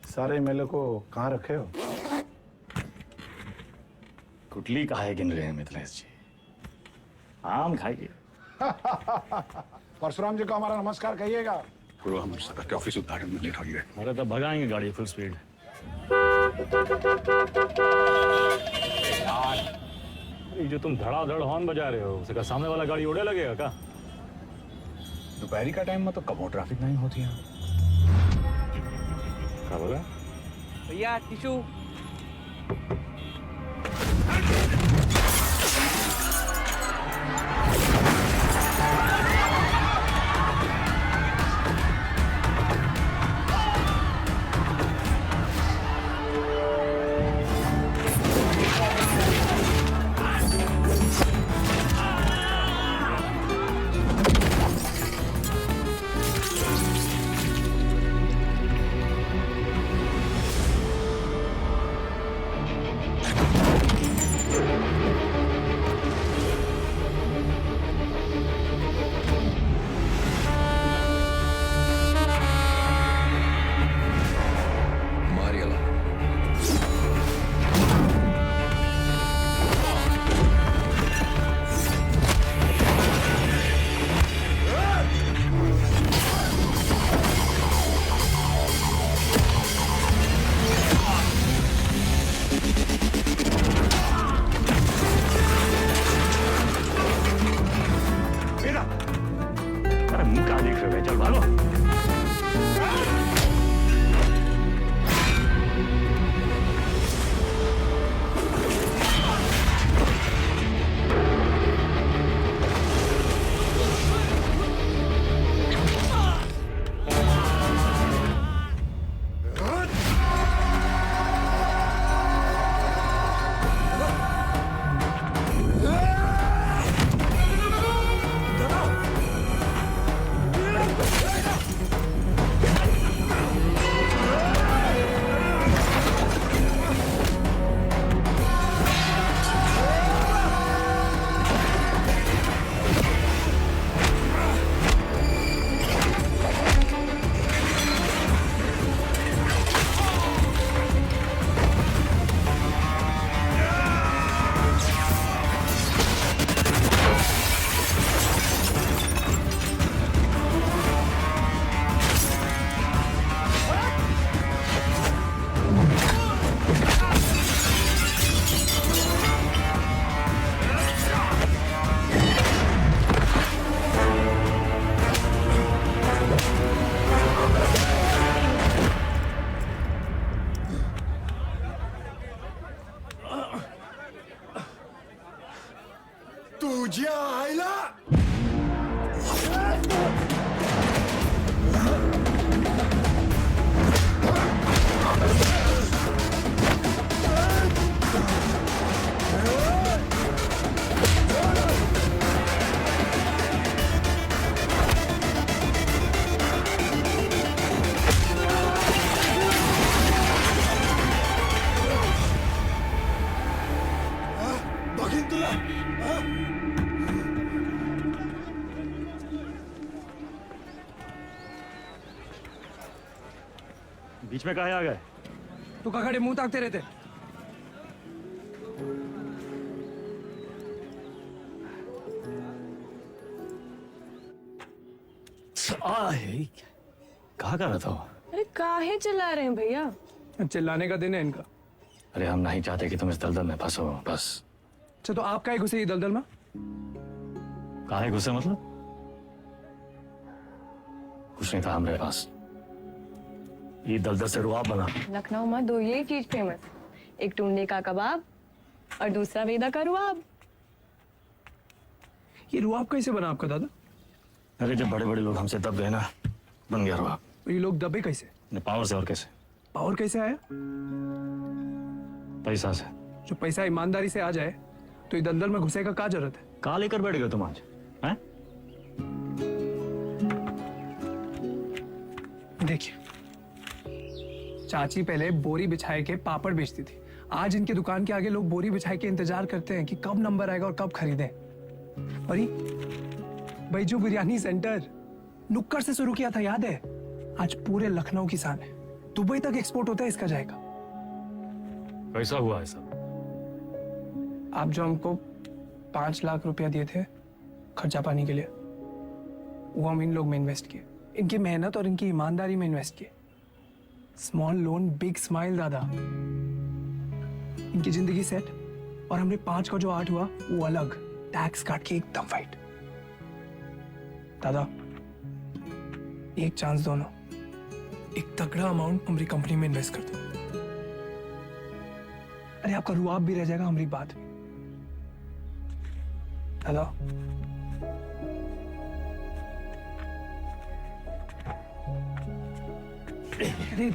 सारे मेले को कहाँ रखे हो? कुटली काहे गिन रहे हैं मिथिलेश जी? आम खाइए। परशुराम जी को हमारा नमस्कार कहिएगा। पूरा हम के ऑफिस उद्घाटन में लेट हो गए। अरे तो भगाएंगे गाड़ी फुल स्पीड। ये जो तुम धड़ाधड़ हॉर्न बजा रहे हो, उसका सामने वाला गाड़ी उड़े लगेगा क्या? दोपहरी का टाइम में तो कबो ट्रैफिक नहीं होती है। क्या बोला भैया? टिशू। बीच में काहे आ गए? तू का खड़े मुंह ताकते रहते? कहाँ कर रहा था? अरे काहे चिल्ला रहे हैं भैया? चिल्लाने का दिन है इनका। अरे हम नहीं चाहते कि तुम इस दलदल में फंसो, बस। अच्छा तो आप काहे घुसे ये दलदल में? काहे गुस्से मतलब? कुछ नहीं था हमारे पास। ये दलदल से रुआब बना। लखनऊ में दो ये चीज फेमस, एक टुंडे का कबाब और दूसरा वेदा का रुआब। ये रुआब कैसे बना आपका दादा? अरे जब बड़े बड़े लोग हमसे दब गए ना, बन गया रुआब। तो ये लोग दबे कैसे? पावर से। और कैसे? पावर कैसे आया? पैसा से। जो पैसा ईमानदारी से आ जाए तो ये दलदल में घुसे का क्या जरूरत है? कहाँ लेकर बैठ गए तुम आज? हैं? देखिए, चाची पहले बोरी बिछाए के पापड़ बेचती थी। आज इनके दुकान के आगे लोग बोरी बिछाए के इंतजार करते हैं कि कब नंबर आएगा और कब खरीदें। और ये बैजू बिरयानी सेंटर नुक्कड़ से शुरू किया था, याद है? आज पूरे लखनऊ की शान है। दुबई तक एक्सपोर्ट होता है इसका जाएगा। कैसा हुआ है सब? आप जो हमको 5 लाख रुपया दिए थे खर्चा पानी के लिए, वो हम इन लोग में इन्वेस्ट किए। इनकी मेहनत और इनकी ईमानदारी में इन्वेस्ट किए। स्मॉल लोन बिग स्माइल दादा। इनकी जिंदगी सेट और हमने 5 का जो 8 हुआ वो अलग, टैक्स काट के एकदम फाइट। दादा एक चांस दो ना, एक तगड़ा अमाउंट हमारी कंपनी में इन्वेस्ट कर दो। अरे आपका रुआब भी रह जाएगा हमारी बात में। दादा अरे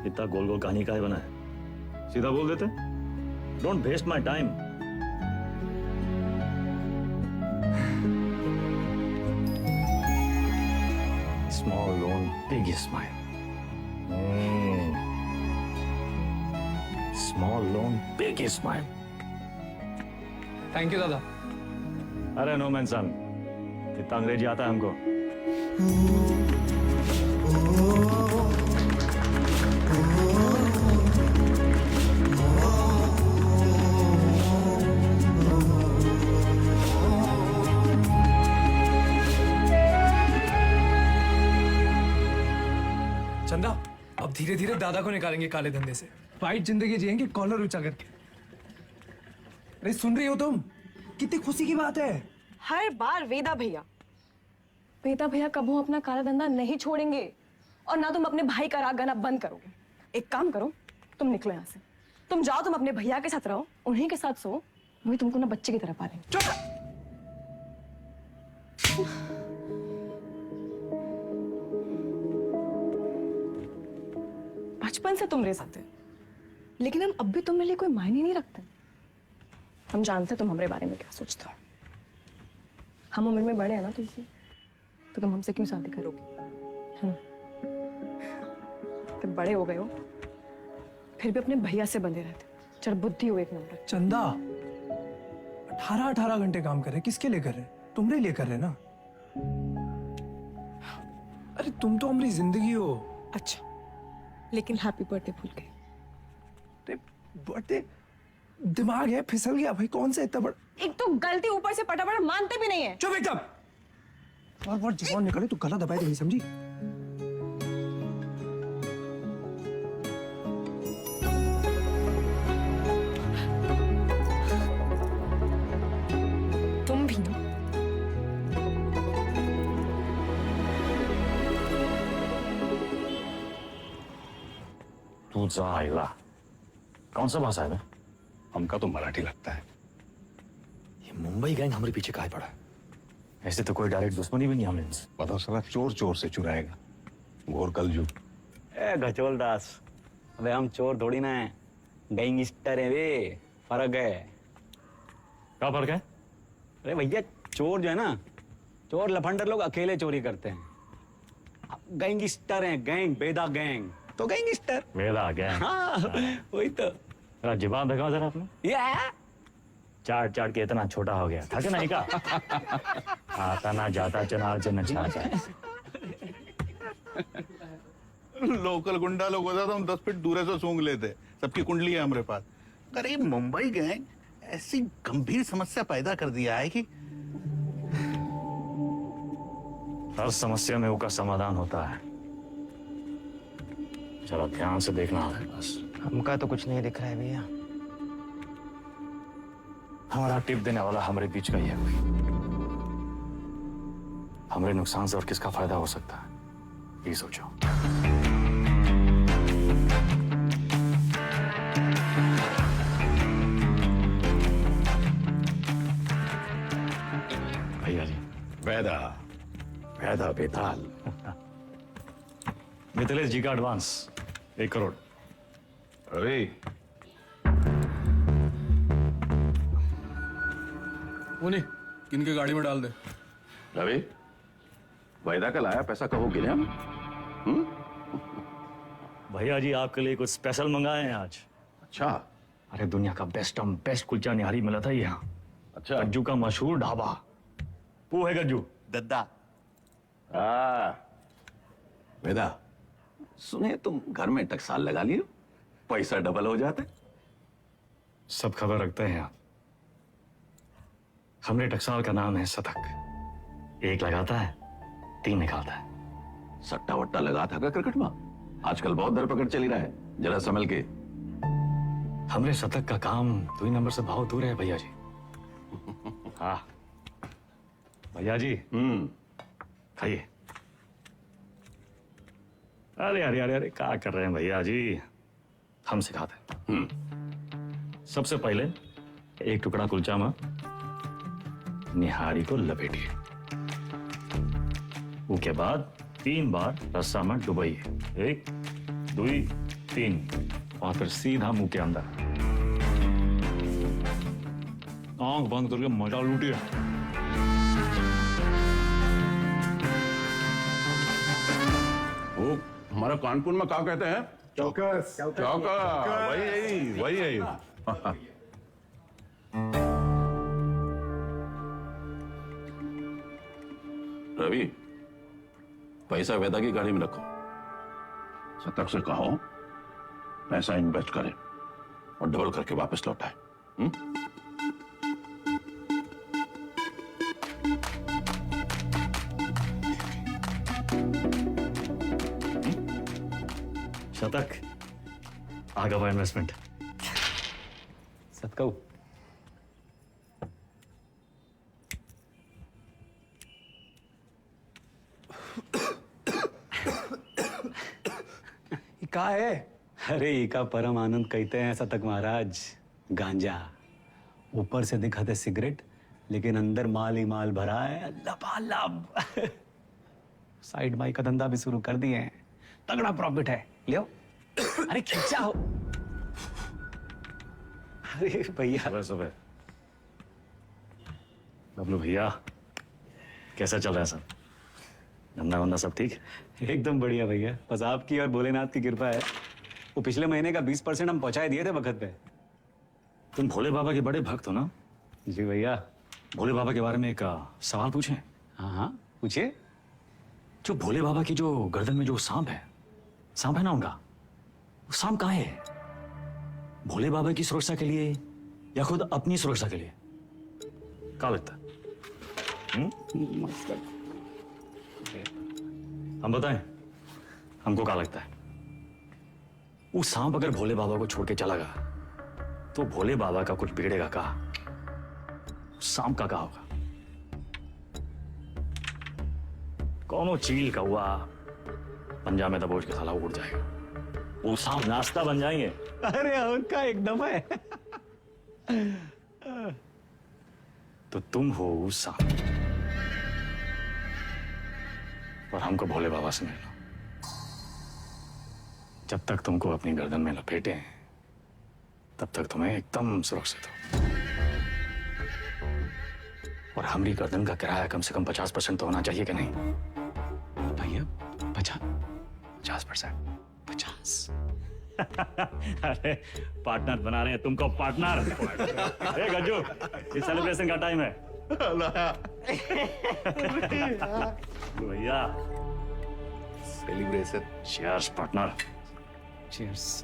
इतना गोल गोल कहानी का है बना है? सीधा बोल देते। Don't waste my time. Small loan big smile. Small loan big smile. Thank you दादा। अरे नो मैन सन, इतना अंग्रेजी आता है हमको। चंदा अब धीरे धीरे दादा को निकालेंगे काले धंधे से। फाइट जिंदगी जिएंगे कॉलर ऊंचा करके। अरे सुन रही हो तुम? कितनी खुशी की बात है। हर बार वेदा भैया कबू अपना काला धंधा नहीं छोड़ेंगे और ना तुम अपने भाई का राग गाना बंद करोगे। एक काम करो, तुम निकलो यहाँ से। तुम जाओ, तुम अपने भैया के साथ रहो, उन्हीं के साथ सो, वही तुमको ना बच्चे की तरह पालेंगे। बचपन से तुम मेरे साथ है, लेकिन हम अब भी तुम्हारे लिए कोई मायने नहीं रखते। हम जानते तुम हमारे बारे में क्या सोचते हो। हम उम्र में बड़े हैं ना तुमसे, तो तुम हमसे क्यों शादी करोगे? तो बड़े हो गए हो, फिर भी अपने भैया से बंधे रहते। चल बुद्धि हो एक नंबर। चंदा 18 घंटे काम कर रहे, किसके लिए कर रहे? तुम्हारे लिए कर रहे ना। अरे तुम तो हमारी जिंदगी हो। अच्छा, लेकिन हैप्पी बर्थडे भूल गए। बर्थडे दिमाग है फिसल गया भाई। कौन सा इतना बड़ा? एक तो गलती ऊपर से पटा मानते भी नहीं है। चुप एकदम। और जुबान निकले तो गला दबाए नहीं, समझी? तुम भी ना। तू जाएगा। कौन सा भाषा है? हमका तो मराठी लगता है। ये मुंबई गैंग हमारे पीछे काहे पड़ा है? ऐसे तो कोई डायरेक्ट दुश्मनी भी नहीं हमें इनसे। बताओ साला चोर चोर से चुराएगा। घोर कलयुग। ए गचोल दास, अबे हम चोर थोड़ी ना है, गैंगस्टर है वे। फर्क है। क्या फर्क है? अरे भैया चोर जो है ना, चोर लफंडर लोग अकेले चोरी करते हैं। गैंगस्टर हैं, गैंग, बेदा गैंग तो गैंगस्टर। वेदा गैंग। हाँ वही तो। जरा जुबान दिखाओ जरा अपने। चाट चाट के इतना छोटा हो गया थके नहीं का? आता ना जाता चना चना छाता। लोकल गुंडा लोग होता तो हम 10 फीट दूर से सूंघ लेते। सबकी कुंडली है हमारे पास। अरे मुंबई गैंग ऐसी गंभीर समस्या पैदा कर दिया है कि हर समस्या में उसका समाधान होता है। जरा ध्यान से देखना है बस। हमका तो कुछ नहीं दिख रहा है भैया। हमारा टिप देने वाला हमारे बीच का ही है कोई। हमारे नुकसान से और किसका फायदा हो सकता है ये सोचो। भैया जी। वैदा वैदा बेताल। मिथिलेश जी का एडवांस 1 करोड़। अरे उन्हीं किनके गाड़ी में डाल दे। रवि, वायदा का लाया पैसा कहो गिने हम? भैया जी आपके लिए कुछ स्पेशल मंगाए हैं आज। अच्छा। अरे दुनिया का बेस्ट कुलचा निहारी मिला था यहाँ। अच्छा। गज्जू का मशहूर ढाबा। वो है गज्जू दद्दा। वेदा, सुने तुम घर में टकसाल लगा लिए, पैसा डबल हो जाते। सब खबर रखते हैं आप। हमने टकसाल का नाम है शतक। 1 लगाता है 3 निकालता है। सट्टा वट्टा लगा था क्रिकेट में? आजकल बहुत धरपकड़ चली रहा है, जरा संभल के। हमरे शतक का काम 2 नंबर से बहुत दूर है भैया जी। हाँ भैया जी खाइए। अरे अरे अरे अरे क्या कर रहे हैं भैया जी? हम सिखाते हैं। सबसे पहले 1 टुकड़ा कुलचा में निहारी को लपेटिए। उसके बाद 3 बार रस्सा में डुबाइए। 1 2 3 और फिर सीधा मुंह के अंदर। आंख बंद करके मजा लूटिए। वो हमारा कानपुर में क्या कहते हैं? चौकस। चौका। वही है। रवि, पैसा वेदा की गाड़ी में रखो। शतक से कहो पैसा इन्वेस्ट करे और डबल करके वापस लौटाए। शतक आगे का इन्वेस्टमेंट। सतकऊ का है? अरे इका परम आनंद कहते हैं शतक महाराज। गांजा ऊपर से दिखाते सिगरेट, लेकिन अंदर माल ही माल भरा है लबालब। साइड बाई का धंधा भी शुरू कर दिए हैं, तगड़ा प्रॉफिट है। लियो। अरे खींचा हो। अरे भैया सुबह बबलू भैया कैसा चल रहा है सब? धंधा वंदा सब ठीक? एकदम बढ़िया भैया, बस आपकी और भोलेनाथ की कृपा है। वो पिछले महीने का 20% हम पहुंचाए दिए थे वक्त पे। तुम भोले बाबा के बड़े भक्त हो ना? जी भैया। भोले बाबा के बारे में एक सवाल पूछें? हाँ पूछिए। जो भोले बाबा की जो गर्दन में जो सांप है ना उनका, वो सांप कहाँ है? भोले बाबा की सुरक्षा के लिए या खुद अपनी सुरक्षा के लिए? क्या लगता है? हम बताएं हमको क्या लगता है? वो सांप अगर भोले बाबा को छोड़ के चला गया तो भोले बाबा का कुछ बिगड़ेगा का? सांप का क्या होगा? कौनो चील का हुआ पंजा में दबोच के साला उड़ जाएगा। वो सांप नाश्ता बन जाएंगे। अरे उनका एकदम है। तो तुम हो उस सांप और हमको भोले बाबा से मिलो। जब तक तुमको अपनी गर्दन में लपेटे तब तक तुम्हें एकदम सुरक्षित हो। और हमारी गर्दन का किराया कम से कम 50% तो होना चाहिए कि नहीं? भैया 50%? 50। अरे पार्टनर बना रहे हैं तुमको पार्टनर। ए गज्जू, ये सेलिब्रेशन का टाइम है। भैया celebration. Cheers partner. Cheers.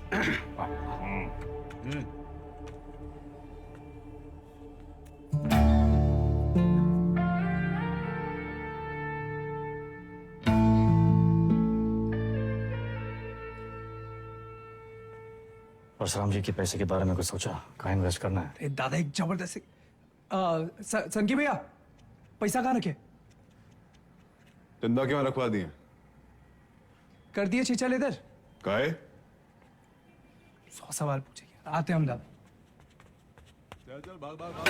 Parshuram ji के पैसे के बारे में कुछ सोचा? कहाँ इन्वेस्ट करना है? अरे दादा एक जबरदस्त संकी भैया पैसा कहाँ रखे? चंदा क्यों रखवा दिए? कर दिए छिछल इधर। काहे? 100 सवाल पूछेंगे, आते हम दादा। चल भाग भाग भाग।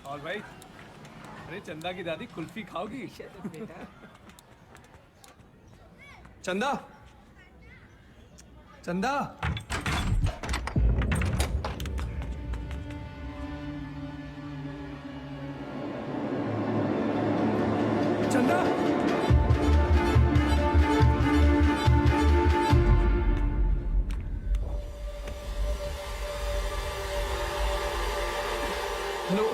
और भाई, अरे चंदा की दादी कुल्फी खाओगी? चंदा, चंदा, चंदा, हेलो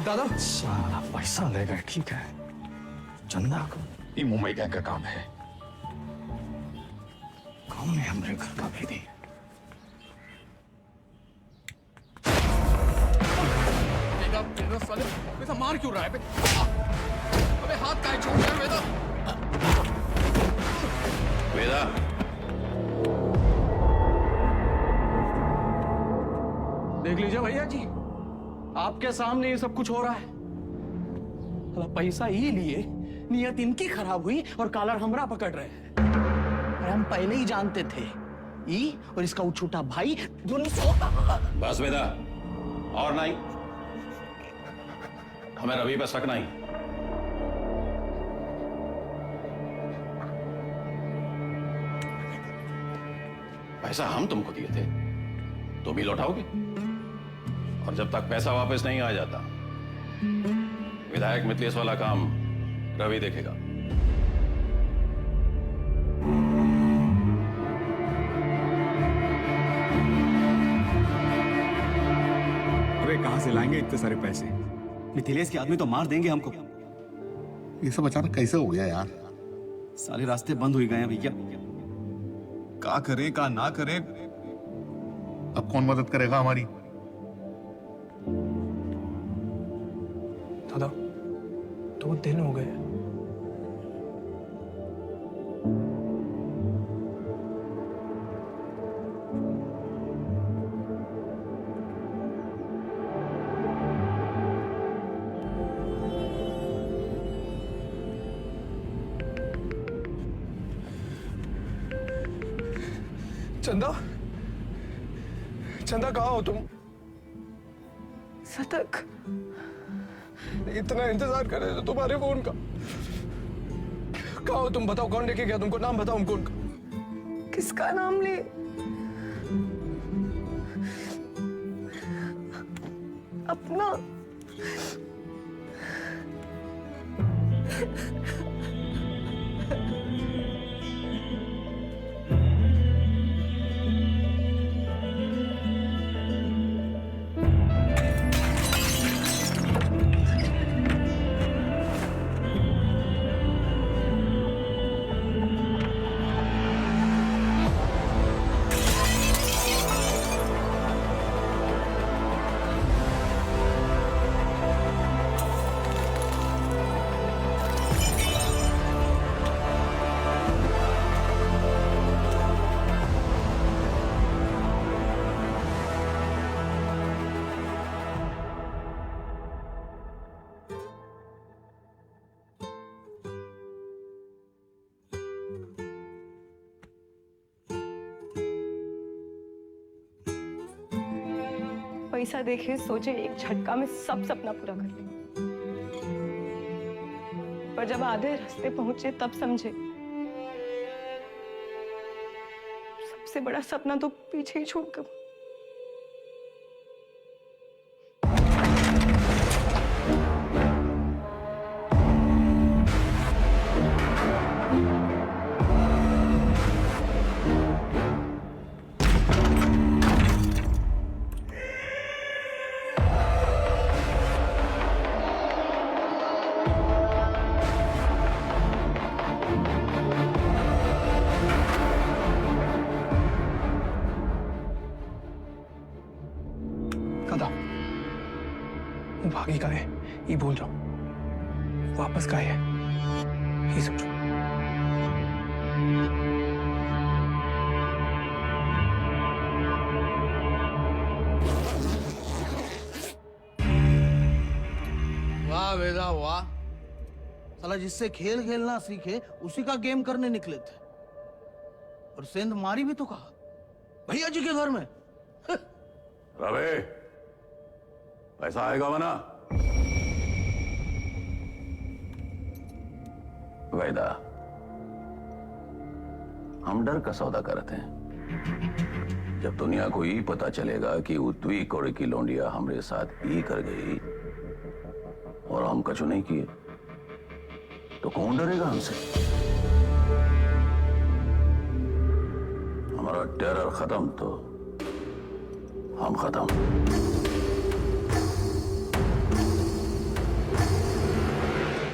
दादा। साला पैसा ले गए, ठीक है। चंदा को ये मुंबई गैंग का काम है। कौन है हमरे घर का भेदी? वैसा मार क्यों रहा है? अबे हाथ काहे छोड़ रहा है वेदा? वेदा, देख लीजिए भैया जी, आपके सामने ये सब कुछ हो रहा है। साला पैसा ये लिए, नियत इनकी खराब हुई और कालर हमरा पकड़ रहे हैं। अरे हम पहले ही जानते थे, ई और इसका वो छोटा भाई दोनों बस वेदा, और नहीं। हमें रवि पर शक नहीं। पैसा हम तुमको दिए थे, तो भी लौटाओगे। और जब तक पैसा वापस नहीं आ जाता, विधायक मिथिलेश वाला काम रवि देखेगा। अबे कहां से लाएंगे इतने सारे पैसे? मिथिलेश के आदमी तो मार देंगे हमको। ये सब अचानक कैसे हो गया यार? सारे रास्ते बंद हो गए हैं भैया। का करें का ना करें? अब कौन मदद करेगा हमारी? दादा 2 दिन हो गए। चंदा, चंदा कहाँ हो तुम? सतक, इतना इंतजार कर रहे थे तुम्हारे फोन का। कहाँ हो तुम? बताओ कौन लेके गया तुमको? नाम बताओ हमको उनका। किसका नाम ले? अपना। पैसा देखे सोचे एक झटका में सब सपना पूरा कर ले, पर जब आधे रास्ते पहुंचे तब समझे सबसे बड़ा सपना तो पीछे ही छोड़ कर। भागी का है ये भूल जाओ, वापस का है ये सोचो। वाह वेदा वाह, साला जिससे खेल खेलना सीखे उसी का गेम करने निकले थे, और सेंध मारी भी तो कहा भैया जी के घर में। रवे, पैसा आएगा वना? वैदा, हम डर का सौदा करते हैं। जब दुनिया को ये पता चलेगा कि उतवी कोड़े की लौंडिया हमारे साथ ये कर गई और हम कछु नहीं किए, तो कौन डरेगा हमसे? हमारा टेरर खत्म तो हम खत्म।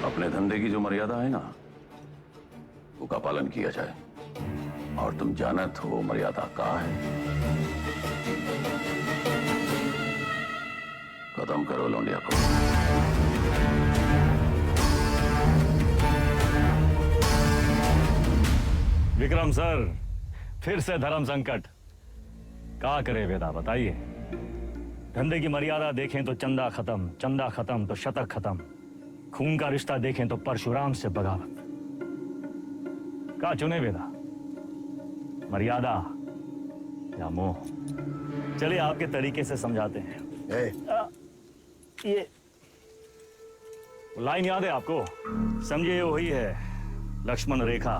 अपने धंधे की जो मर्यादा है ना, वो का पालन किया जाए। और तुम जानत हो मर्यादा का है। खत्म करो लौंडिया को। विक्रम सर, फिर से धर्म संकट। क्या करे वेदा, बताइए। धंधे की मर्यादा देखें तो चंदा खत्म, चंदा खत्म तो शतक खत्म, खून का रिश्ता देखें तो परशुराम से बगावत। क्या चुने वेदा, मर्यादा या मोह? चलिए आपके तरीके से समझाते हैं। ये लाइन याद है आपको? समझिए वही है लक्ष्मण रेखा।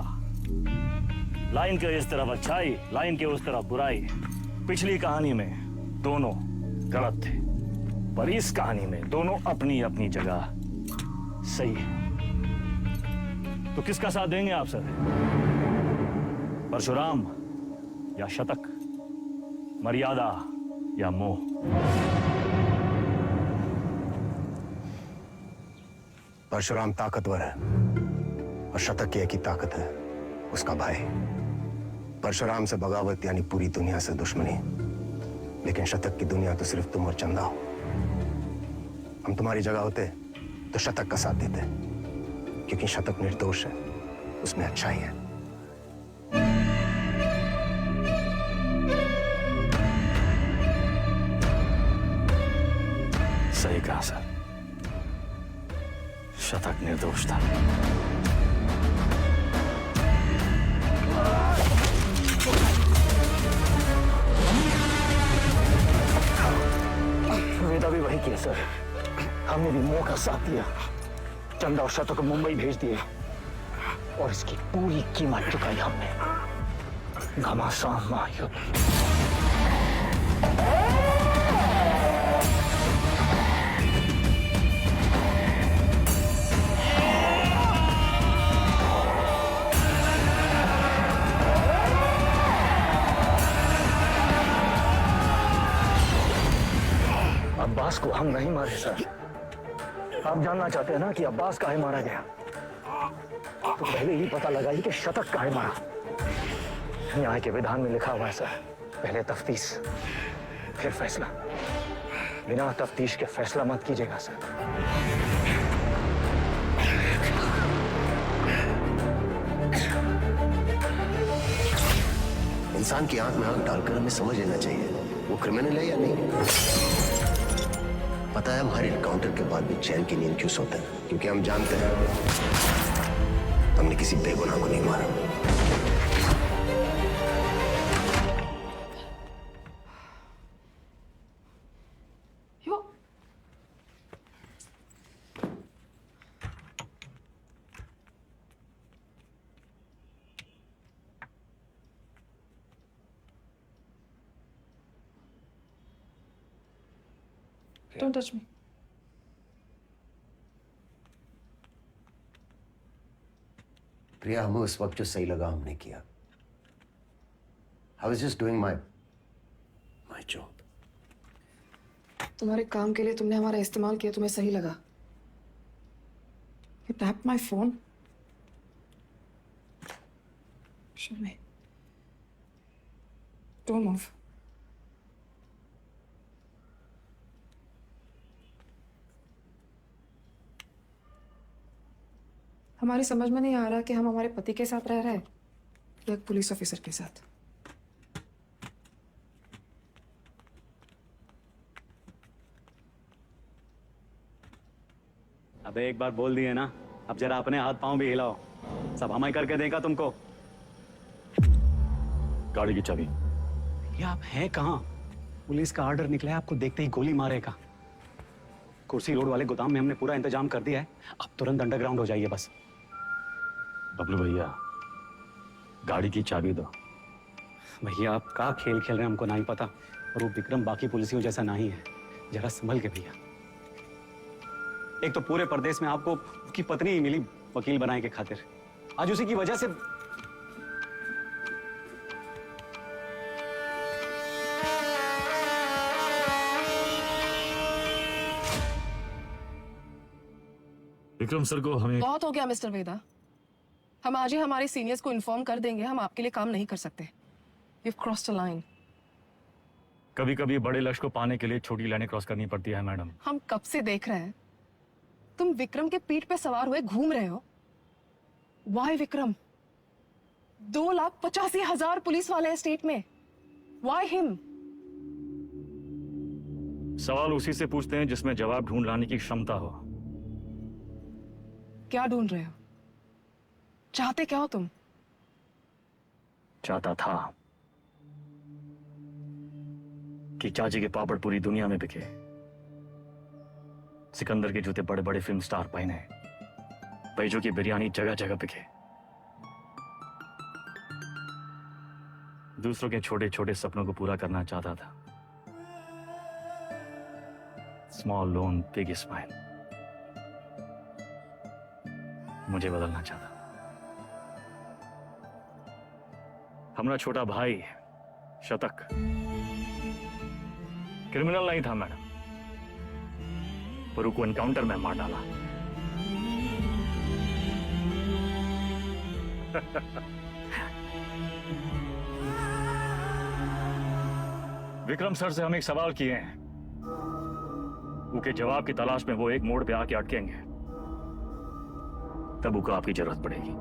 लाइन के इस तरफ अच्छाई, लाइन के उस तरफ बुराई। पिछली कहानी में दोनों गलत थे, पर इस कहानी में दोनों अपनी अपनी जगह सही है। तो किसका साथ देंगे आप सर? परशुराम या शतक, मर्यादा या मोह? परशुराम ताकतवर है और शतक की एक ही ताकत है, उसका भाई। परशुराम से बगावत यानी पूरी दुनिया से दुश्मनी, लेकिन शतक की दुनिया तो सिर्फ तुम और चंदा हो। हम तुम्हारी जगह होते तो शतक का साथ देते, क्योंकि शतक निर्दोष है, उसमें अच्छाई है। सही कहा सर, शतक निर्दोष था। वेदा भी वही किया सर, हमने भी मोह का साथ दिया, चंदा और शतक को मुंबई भेज दिए और इसकी पूरी कीमत चुकाई हमने। घमासान महायुद्ध। अब्बास को हम नहीं मारे सर। आप जानना चाहते हैं ना कि अब्बास काहे मारा गया? तो पहले ही पता लगाइए कि शतक काहे मारा। न्याय के विधान में लिखा हुआ है सर, पहले तफ्तीश फिर फैसला। बिना तफ्तीश के फैसला मत कीजिएगा सर। इंसान की आंख में आंख डालकर हमें समझ लेना चाहिए वो क्रिमिनल है या नहीं। पता है हम हर एनकाउंटर के बाद भी चैन की नींद क्यों सोते हैं? क्योंकि हम जानते हैं हमने किसी बेगुनाह को नहीं मारा। Don't touch me. प्रिया, हमें उस वक्त जो सही लगा हमने किया। I was just doing my job. तुम्हारे काम के लिए तुमने हमारा इस्तेमाल किया, तुम्हें सही लगा? You tapped my phone. Show me. Don't move. हमारी समझ में नहीं आ रहा कि हम हमारे पति के साथ रह रहे हैं या एक पुलिस ऑफिसर के साथ। अबे एक बार बोल दिए ना, अब जरा अपने हाथ पांव भी हिलाओ। सब हमें करके देगा तुमको। गाड़ी की चाबी। ये आप हैं कहाँ? पुलिस का ऑर्डर निकला है, आपको देखते ही गोली मारेगा। कुर्सी रोड वाले गोदाम में हमने पूरा इंतजाम कर दिया है, अब तुरंत अंडरग्राउंड हो जाइए बस। बबलू भैया, गाड़ी की चाबी दो। भैया आप का खेल खेल रहे हैं हमको नहीं पता, और वो विक्रम बाकी पुलिसियों जैसा नहीं है। जरा संभल के भैया। एक तो पूरे प्रदेश में आपको उसकी पत्नी ही मिली वकील बनाने के खातिर, आज उसी की वजह से। विक्रम सर को हमें बहुत हो गया मिस्टर वेदा, हम आज ही हमारे सीनियर्स को इन्फॉर्म कर देंगे, हम आपके लिए काम नहीं कर सकते। You've crossed a line. कभी कभी बड़े लक्ष्य को पाने के लिए छोटी लाइनें क्रॉस करनी पड़ती है मैडम। हम कब से देख रहे हैं, तुम विक्रम के पीठ पे सवार हुए घूम रहे हो। Why विक्रम? 2,85,000 पुलिस वाले हैं स्टेट में। Why him? सवाल उसी से पूछते हैं जिसमें जवाब ढूंढ लाने की क्षमता हो। क्या ढूंढ रहे हो? चाहते क्या हो तुम? चाहता था कि चाची के पापड़ पूरी दुनिया में बिके, सिकंदर के जूते बड़े बड़े फिल्म स्टार पहने, बैजू की बिरयानी जगह जगह बिके, दूसरों के छोटे छोटे सपनों को पूरा करना चाहता था। Small loan big smile. मुझे बदलना चाहता। हमारा छोटा भाई शतक क्रिमिनल नहीं था मैडम, पर उसको एनकाउंटर में मार डाला। विक्रम सर से हम एक सवाल किए हैं, उसके जवाब की तलाश में वो एक मोड़ पे आके अटकेंगे, तब उसको आपकी जरूरत पड़ेगी।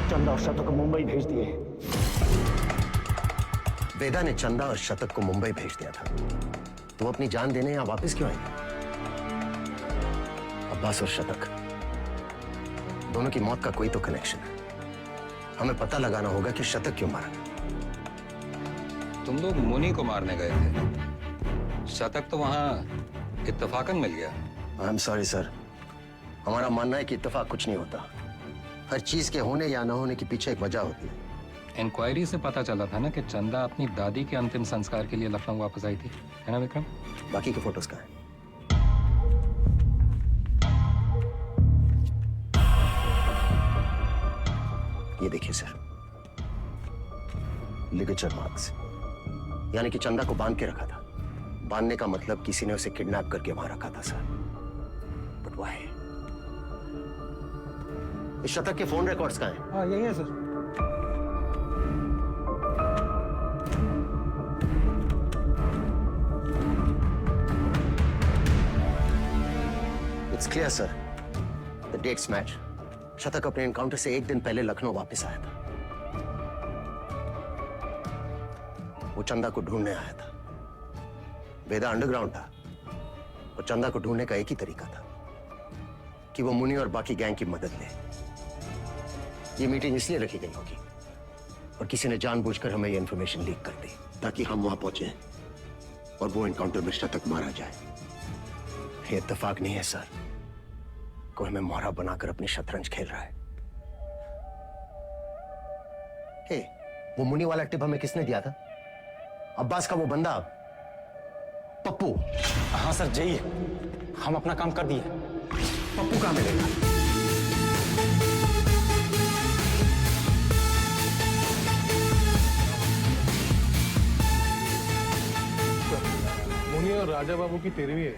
चंदा और शतक को मुंबई भेज दिए। वेदा ने चंदा और शतक को मुंबई भेज दिया था, तो वो अपनी जान देने यहां वापस क्यों आएंगे? अब्बास और शतक दोनों की मौत का कोई तो कनेक्शन है। हमें पता लगाना होगा कि शतक क्यों मारा। तुम लोग मुनि को मारने गए थे, शतक तो वहां इत्तेफाकन मिल गया। आई एम सॉरी सर, हमारा मानना है कि इत्तेफाक कुछ नहीं होता। हर चीज के होने या न होने के पीछे एक वजह होती है। इंक्वायरी से पता चला था ना कि चंदा अपनी दादी के अंतिम संस्कार के लिए लखनऊ वापस आई थी, है ना विक्रम? बाकी के फोटोज कहाँ हैं? ये देखिए सर, लिगेचर मार्क्स, यानी कि चंदा को बांध के रखा था। बांधने का मतलब किसी ने उसे किडनैप करके वहां रखा था सर। But why? इस शतक के फोन रिकॉर्ड्स कहाँ हैं? हाँ यही है sir. It's clear, sir. The dates match. शतक अपने एनकाउंटर से एक दिन पहले लखनऊ वापस आया था। वो चंदा को ढूंढने आया था। वेदा अंडरग्राउंड था और चंदा को ढूंढने का एक ही तरीका था कि वो मुनि और बाकी गैंग की मदद ले। ये मीटिंग इसलिए रखी गई होगी और किसी ने जानबूझकर हमें ये इंफॉर्मेशन लीक कर दी ताकि हम वहां पहुंचे और वो एनकाउंटर में शतक मारा जाए। ये इत्तेफाक नहीं है सर, कोई हमें मोहरा बनाकर अपनी शतरंज खेल रहा है। हे, वो मुनि वाला टिप हमें किसने दिया था? अब्बास का वो बंदा पप्पू। हाँ सर, जाइए, हम अपना काम कर दिए। पप्पू कहाँ मिलेगा? सर राजा बाबू की 13वीं है।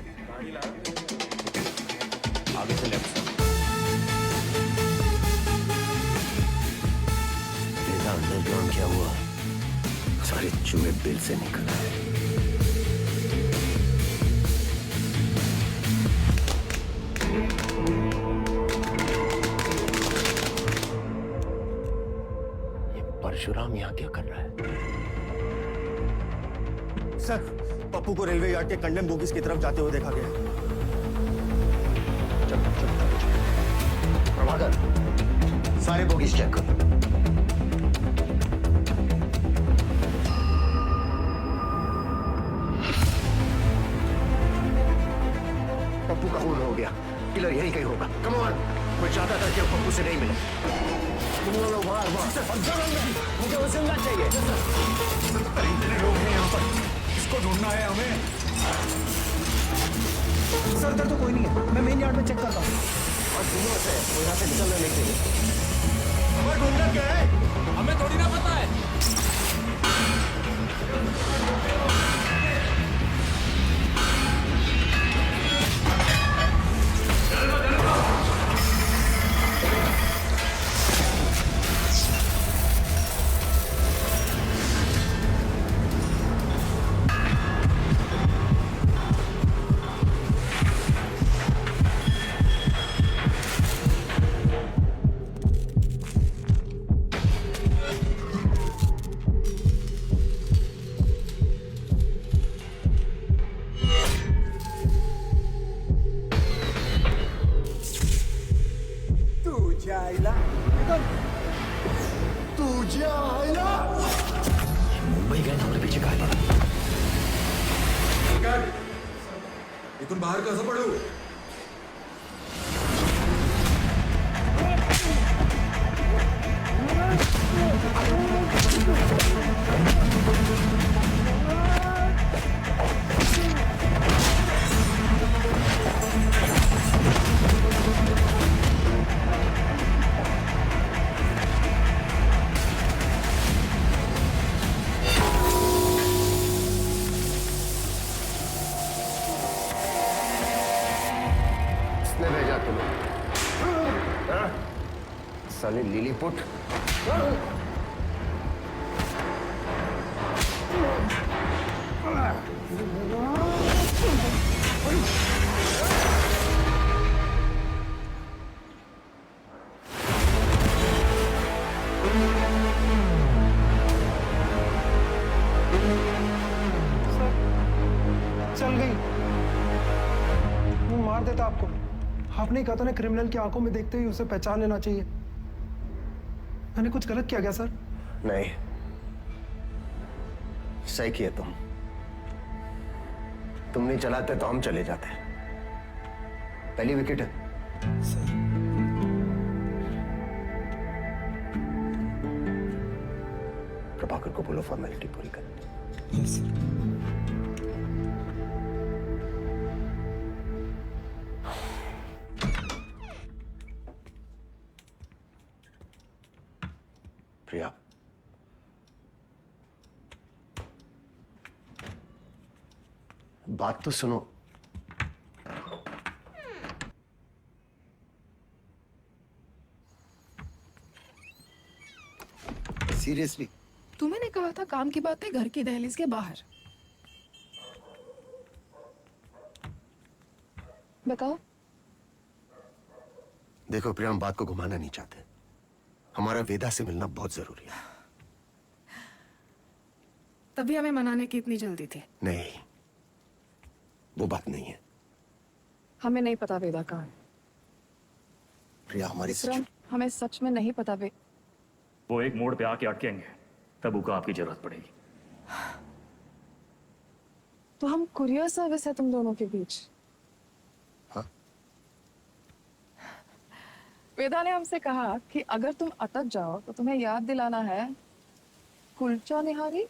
आगे से लेफ्ट। बेटा अंडरग्राउंड क्या हुआ? सारे चूहे बिल से निकल आए। ये परशुराम यहाँ क्या कर रहा है? सर, पप्पू को रेलवे यार्ड के कंडेम बोगीज की तरफ जाते हुए देखा गया। प्रभाकर, सारे बोगीज चेक कर। पप्पू का खून हो गया, किलर यही कहीं होगा। कम ऑन, मैं चाहता था कि पप्पू से नहीं मिले। तुम लोग मुझे वो सुनना चाहिए। इतने लोग हैं यहाँ पर, इसको ढूंढना है हमें। सर इधर तो कोई नहीं है, मैं मेन यार्ड में चेक करता हूँ। और दिनों से वो यहाँ से निकलना नहीं चाहिए। हमें ढूंढना क्या है? हमें थोड़ी ना पता है। मुंबई गए हमारे पीछे कहा था। इथून बाहर कसं पडू? किसने भेजा तुम्हें? साले लिलीपुट। चल गई। वो मार देता आपको। आपने कहा था ना, क्रिमिनल की आंखों में देखते ही उसे पहचान लेना चाहिए। मैंने कुछ गलत किया क्या सर? नहीं, सही किए तुम नहीं चलाते तो हम चले जाते। पहली विकेट है। प्रभाकर को बोलो फॉर्मेलिटी पूरी कर। प्रिया, बात तो सुनो। सीरियसली? तुम्हें ने कहा था काम की बातें घर की दहलीज के बाहर। बताओ। देखो प्रिया, हम बात को घुमाना नहीं चाहते। हमारा वेदा से मिलना बहुत जरूरी है। तभी हमें मनाने की इतनी जल्दी थी। नहीं, वो बात नहीं है। हमें नहीं पता वेदा कहाँ है। प्रिया, हमारी हमें सच में नहीं पता वो एक मोड़ पे आके अटकेंगे, तब उनको आपकी जरूरत पड़ेगी। तो हम कुरियर सर्विस है तुम दोनों के बीच। हाँ? वेदा ने हमसे कहा कि अगर तुम अटक जाओ तो तुम्हें याद दिलाना है kulcha nihari.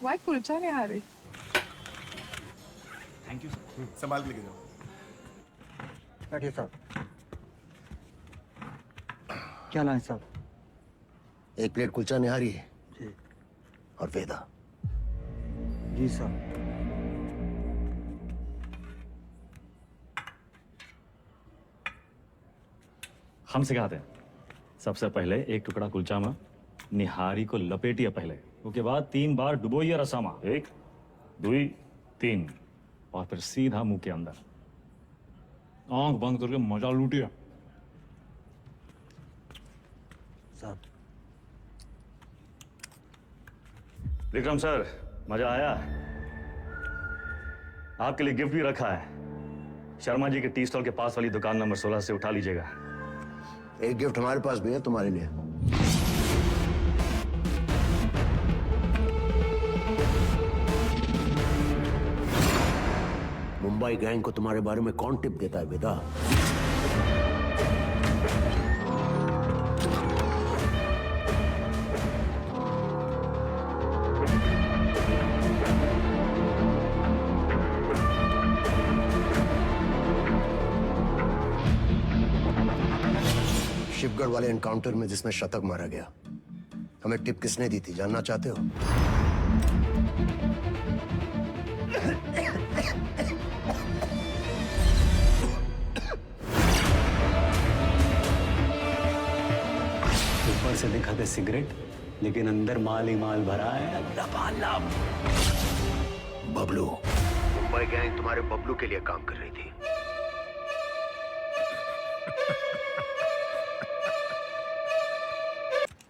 Why kulcha nihari? Thank you sir. संभाल के लेके जाओ। क्या लाए साहब? एक प्लेट कुलचा निहारी है और वेदा। जी सर। हम सिखाते हैं। सबसे पहले एक टुकड़ा कुलचा में निहारी को लपेटिए पहले, उसके बाद 3 बार डुबोइए रसामा, 1 2 3, और फिर सीधा मुंह के अंदर आंख बंद करके मजा लूटिए। सर। विक्रम सर, मजा आया? आपके लिए गिफ्ट भी रखा है। शर्मा जी के टी स्टॉल के पास वाली दुकान नंबर 16 से उठा लीजिएगा। एक गिफ्ट हमारे पास भी है तुम्हारे लिए। मुंबई गैंग को तुम्हारे बारे में कौन टिप देता है बेटा? शिवगढ़ वाले एनकाउंटर में जिसमें शतक मारा गया, हमें टिप किसने दी थी, जानना चाहते हो? ऊपर से दिखा दे सिगरेट, लेकिन अंदर माल ही माल भरा है। लबालब। बबलू। मुंबई गैंग तुम्हारे बबलू के लिए काम कर रही थी।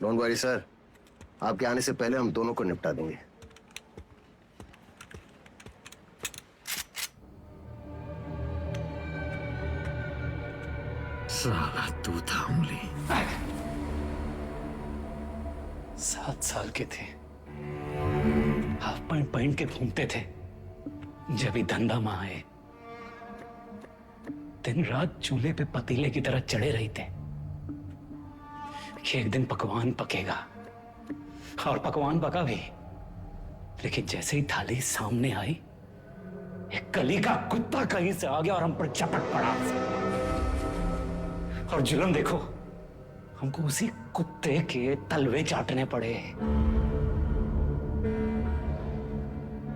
डोंट वरी सर, आपके आने से पहले हम दोनों को निपटा देंगे। साला तू था उंगली। 7 साल के थे, हाफ पैंट पहन के घूमते थे। जब ही धंधा में आए, दिन रात चूल्हे पे पतीले की तरह चढ़े रहते कि एक दिन पकवान पकेगा, और पकवान पका भी। लेकिन जैसे ही थाली सामने आई, एक गली का कुत्ता कहीं से आ गया और हम पर चपट पड़ा। और जुल्म देखो, हमको उसी कुत्ते के तलवे चाटने पड़े।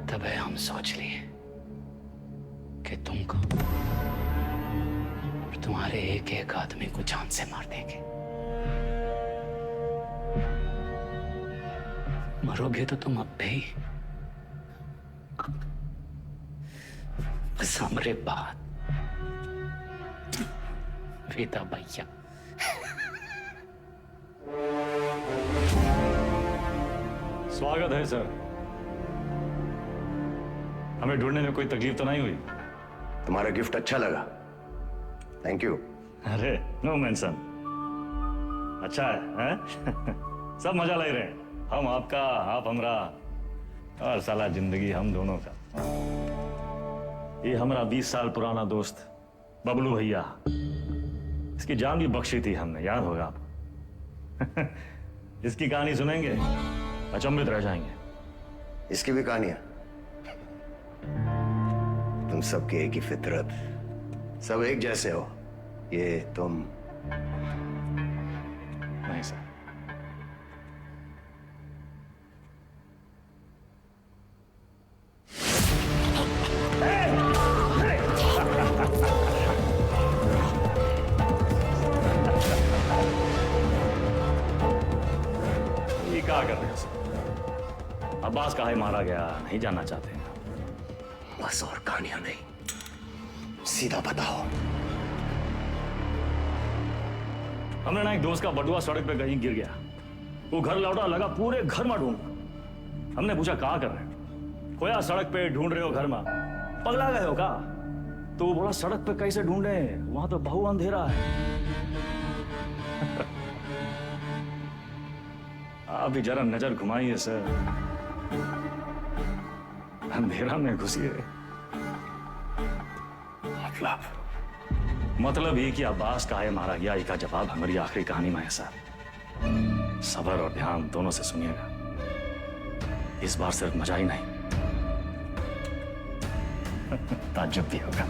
तब हम सोच लिए कि तुमको और तुम्हारे एक एक आदमी को जान से मार देंगे। मरोगे तो तुम अब भी, बस हमरे बाद वेदा भैया। स्वागत है सर। हमें ढूंढने में कोई तकलीफ तो नहीं हुई? तुम्हारा गिफ्ट अच्छा लगा, थैंक यू। अरे नो मेंशन। अच्छा है? सब मजा ले रहे हैं। हम आपका, आप हमरा, और साला जिंदगी हम दोनों का। ये हमारा 20 साल पुराना दोस्त बबलू भैया, इसकी जान भी बख्शी थी हमने, याद होगा आपको। इसकी कहानी सुनेंगे, अचंभित रह जाएंगे। इसकी भी कहानियां? तुम सबके एक ही फितरत, सब एक जैसे हो। ये तुम नहीं सर। ये क्या कर रहे हैं सर? अब्बास काहे मारा गया नहीं जानना चाहते हैं? बस और कहानियां नहीं, सीधा बताओ। हमने ना एक दोस्त का बटुआ सड़क पे कहीं गिर गया। वो घर लौटा, लगा पूरे घर में ढूंढना। हमने पूछा कहाँ कर रहे हो? खोया सड़क पे ढूंढ रहे हो घर में? पगला गए हो का? तो वो बोला सड़क पे कैसे ढूंढे, वहां तो बहु अंधेरा है। आप भी जरा नजर घुमाइए सर, अंधेरा में घुसिए। मतलब ये कि अब्बास काहे मारा गया, इसका जवाब हमारी आखिरी कहानी में है सर। सब्र और ध्यान दोनों से सुनिएगा। इस बार सिर्फ मजा ही नहीं, ताज्जुब भी होगा।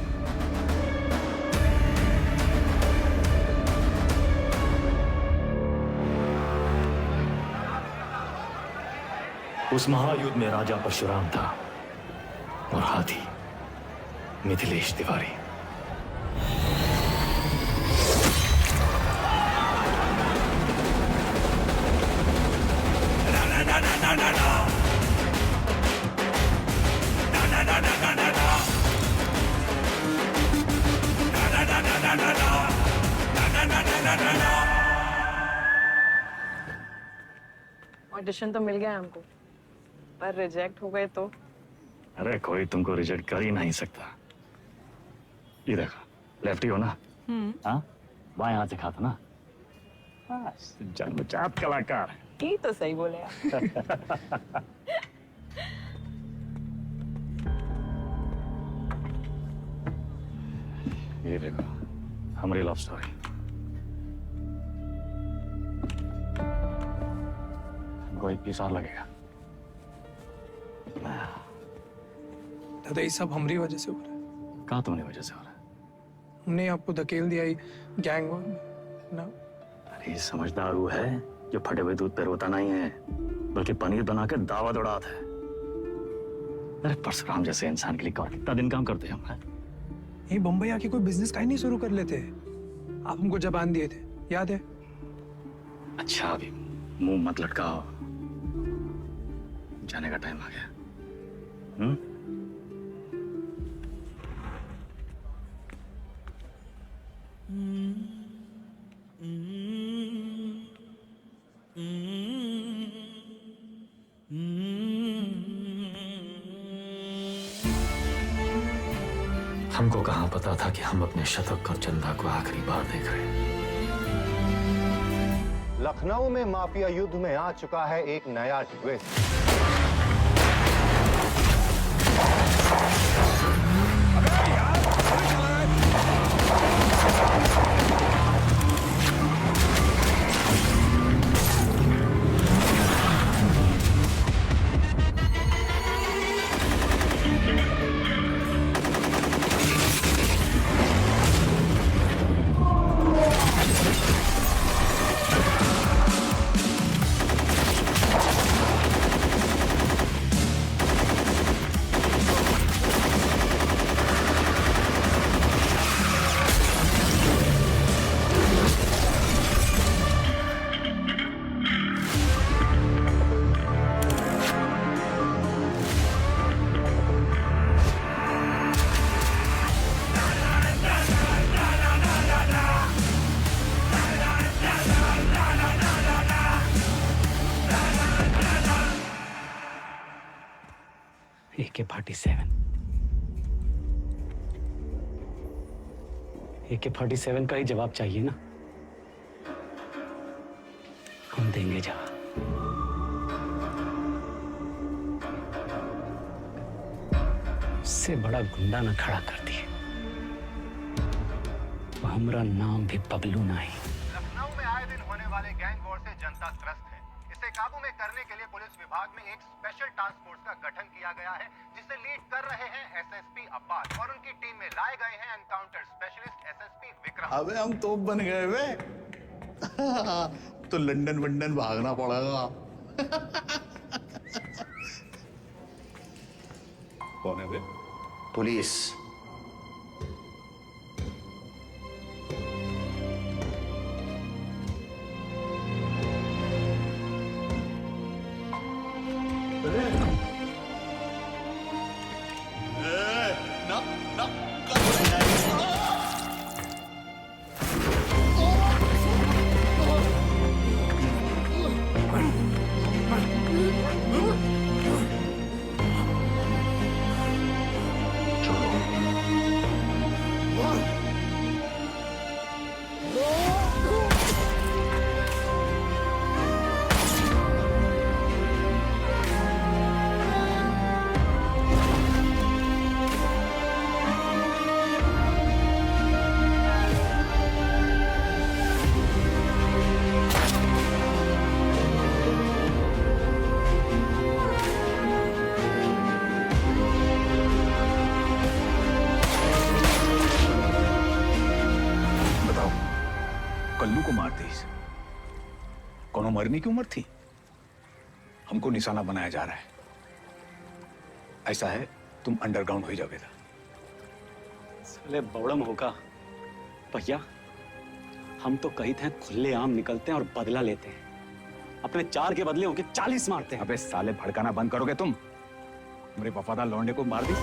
उस महायुद्ध में राजा परशुराम था और हाथी मिथिलेश तिवारी। ऑडिशन तो मिल गया हमको, पर रिजेक्ट हो गए तो? अरे कोई तुमको रिजेक्ट कर ही नहीं सकता। ये देखो, लेफ्टी हो ना? हाँ, बाएं हाथ से खाता ना? बस जन्मजात कलाकार। ये तो सही बोले आप। ये देखो, हमारी लव स्टोरी। हमको 21 साल लगेगा। दादा ये सब हमारी वजह से हो रहा है। कहाँ तुम्हारी वजह से हो रहा है? हमने आपको धकेल दिया गैंग ना। अरे समझदार वो है जो फटे हुए दूध पे रोता नहीं है, बल्कि पनीर बना के दावा दौड़ाता है। अरे परशुराम जैसे इंसान के लिए कौन कितना दिन काम करते हैं हम? ये बम्बई आके कोई बिजनेस का ही नहीं शुरू कर लेते। आप हमको जबान दिए थे, याद है? अच्छा अभी मुंह मत लटकाओ, जाने का टाइम आ गया। हमको कहाँ पता था कि हम अपने शतक और चंदा को आखिरी बार देख रहे हैं। लखनऊ में माफिया युद्ध में आ चुका है एक नया ट्विस्ट। AK-47 का ही जवाब चाहिए ना? हम देंगे जवाब। उससे बड़ा गुंडा ना खड़ा कर दिए। हमारा नाम भी बबलू नहीं। लखनऊ में आए दिन होने वाले गैंग वॉर से जनता त्रस्त है। इसे काबू में करने के लिए पुलिस विभाग में एक स्पेशल टास्क फोर्स का गठन किया गया है, जिसे लीड कर रहे हैं एसएसपी अब्बास और उनकी टीम में लाए गए हैं एनकाउंटर स्पेशलिस्ट एसएसपी विक्रम। अबे हम तोप बन गए वे। तो लंदन वंदन भागना पड़ेगा। कौन है वे? पुलिस। कल्लू को मार दी। कौनो मरने की उम्र थी? हमको निशाना बनाया जा रहा है। ऐसा है, तुम अंडरग्राउंड हो जाओगे। साले बवड़म होगा भैया, हम तो कही थे खुले आम निकलते हैं और बदला लेते हैं, अपने 4 के बदले होके 40 मारते हैं। अबे साले भड़काना बंद करोगे तुम? मेरे वफादार लौंडे को मार दी।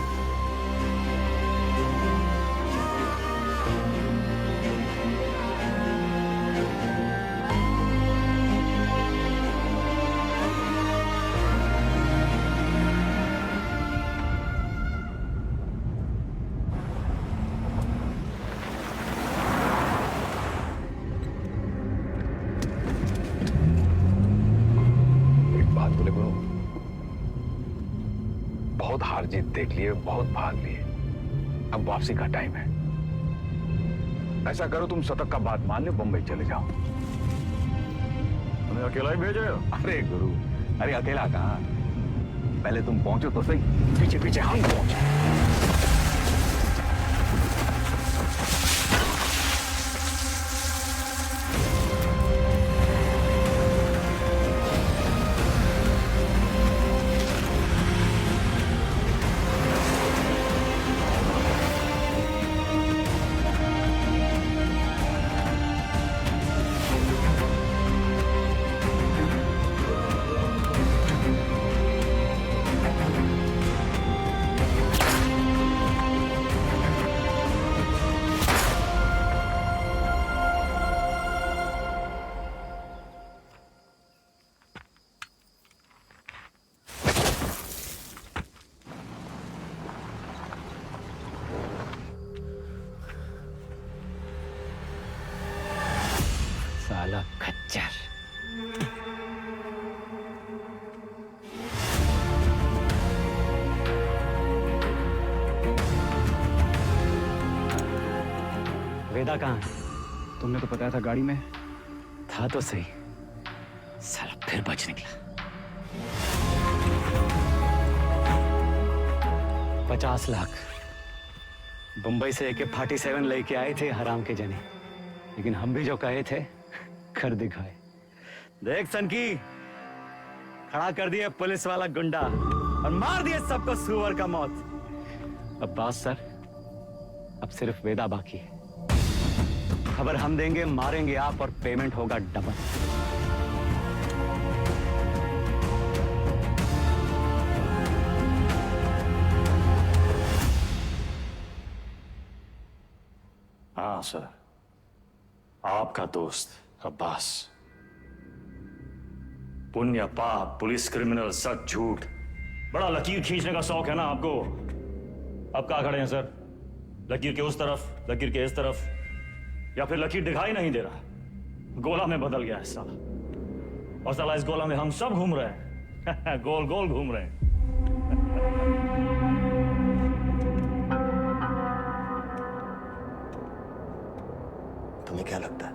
बहुत हार जीत देख लिए, बहुत भाग लिए, अब वापसी का टाइम है। ऐसा करो, तुम शतक का बात मान लो, बम्बई चले जाओ। तुम्हें अकेला ही भेजे? अरे गुरु, अरे अकेला कहाँ, पहले तुम पहुंचो तो सही, पीछे पीछे हम पहुंचे। साला खच्चर। वेदा कहाँ है? तुमने तो बताया था गाड़ी में था तो सही, साला फिर बच निकला। 50 लाख बंबई से AK-47 लेके आए थे हराम के जने, लेकिन हम भी जो कहे थे कर दिखाए। देख सनकी, खड़ा कर दिए पुलिस वाला गुंडा और मार दिए सबको सुअर का मौत। अब बात सर, अब सिर्फ वेदा बाकी है। खबर हम देंगे, मारेंगे आप और पेमेंट होगा डबल। हाँ सर, आपका दोस्त अब्बास। पुण्य पाप, पुलिस क्रिमिनल, सच झूठ, बड़ा लकीर खींचने का शौक है ना आपको। अब कहाँ खड़े हैं सर? लकीर के उस तरफ, लकीर के इस तरफ, या फिर लकीर दिखाई नहीं दे रहा, गोला में बदल गया है साला। और साला इस गोला में हम सब घूम रहे हैं गोल गोल घूम रहे हैं। तुम्हें क्या लगता है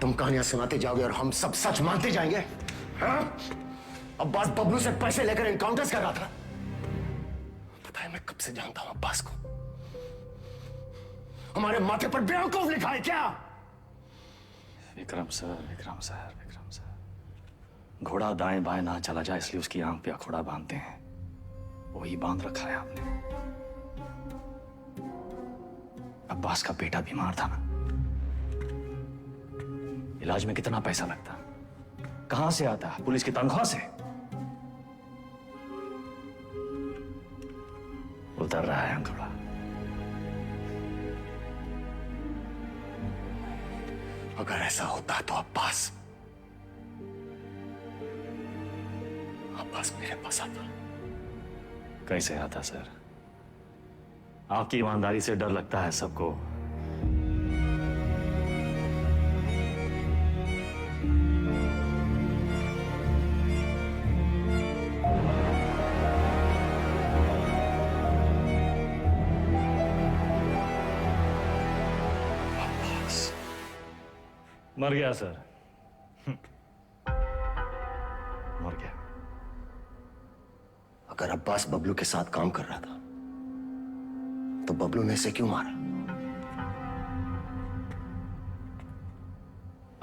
तुम कहानियां सुनाते जाओगे और हम सब सच मानते जाएंगे? हाँ? अब्बास बबलू से पैसे लेकर एनकाउंटर्स कर रहा था। पता है मैं कब से जानता हूं अब्बास को। हमारे माथे पर बेवकूफ लिखा है क्या? Vikram sir, Vikram sir, Vikram sir, घोड़ा दाएं बाएं ना चला जाए इसलिए उसकी आंख पे अखोड़ा बांधते हैं, वही बांध रखा है आपने। अब्बास का बेटा बीमार था ना, इलाज में कितना पैसा लगता, कहां से आता? पुलिस की तनख्वाह से। उतर रहा है अंकुड़ा। अगर ऐसा होता तो अब्बास मेरे पास आता। कैसे आता सर? आपकी ईमानदारी से डर लगता है सबको। मर गया सर, मर गया। अगर अब्बास बबलू के साथ काम कर रहा था तो बबलू ने इसे क्यों मारा?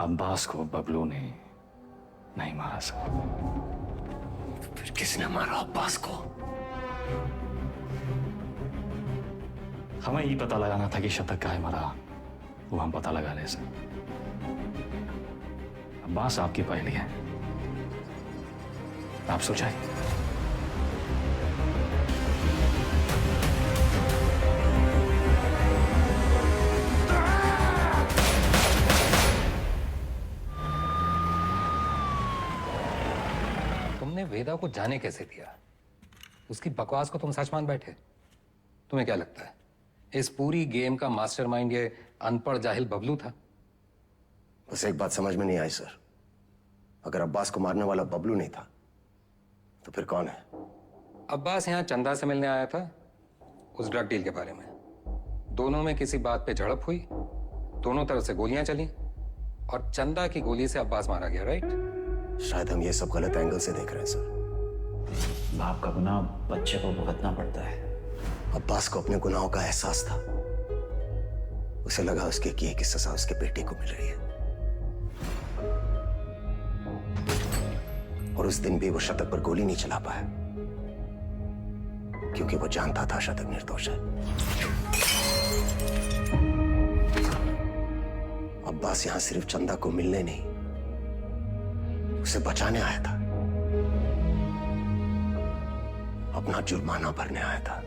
अब्बास को बबलू ने नहीं मारा सर। फिर किसने मारा अब्बास को? हमें ये पता लगाना था कि शतक का है मरा, वो हम पता लगा ले सर। अब्बास आपकी पहली है, आप सुलझाइए। तुमने वेदा को जाने कैसे दिया? उसकी बकवास को तुम सच मान बैठे? तुम्हें क्या लगता है इस पूरी गेम का मास्टरमाइंड ये अनपढ़ जाहिल बबलू था? बस एक बात समझ में नहीं आई सर, अगर अब्बास को मारने वाला बबलू नहीं था तो फिर कौन है? अब्बास यहाँ चंदा से मिलने आया था उस ड्रग डील के बारे में। दोनों में किसी बात पे झड़प हुई, दोनों तरफ से गोलियां चली और चंदा की गोली से अब्बास मारा गया, राइट? शायद हम ये सब गलत एंगल से देख रहे हैं सर। बाप का गुनाह बच्चे को भुगतना पड़ता है। अब्बास को अपने गुनाहों का एहसास था, उसे लगा उसके किए की सजा उसके बेटे को मिल रही है, और उस दिन भी वो शतक पर गोली नहीं चला पाया क्योंकि वो जानता था शतक निर्दोष है। अब्बास यहां सिर्फ चंदा को मिलने नहीं, उसे बचाने आया था, अपना जुर्माना भरने आया था।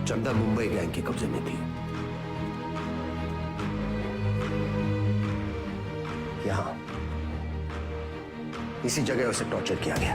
चंदा मुंबई गैंग के कब्जे में थी। यहां इसी जगह उसे टॉर्चर किया गया।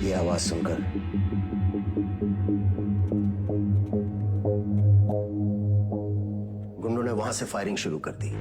ये आवाज सुनकर गुंडों ने वहां से फायरिंग शुरू कर दी।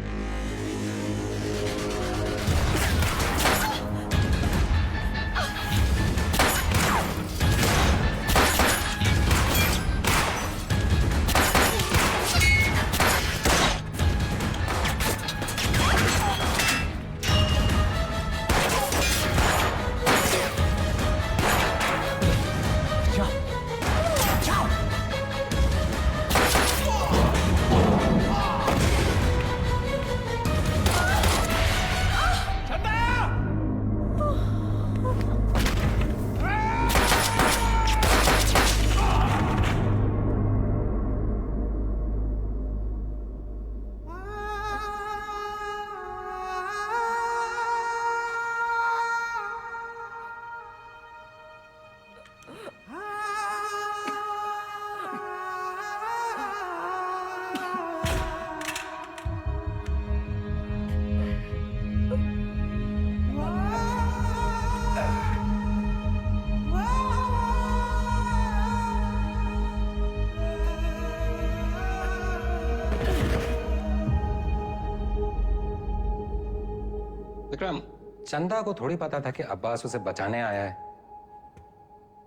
विक्रम, चंदा को थोड़ी पता था कि अब्बास उसे बचाने आया है।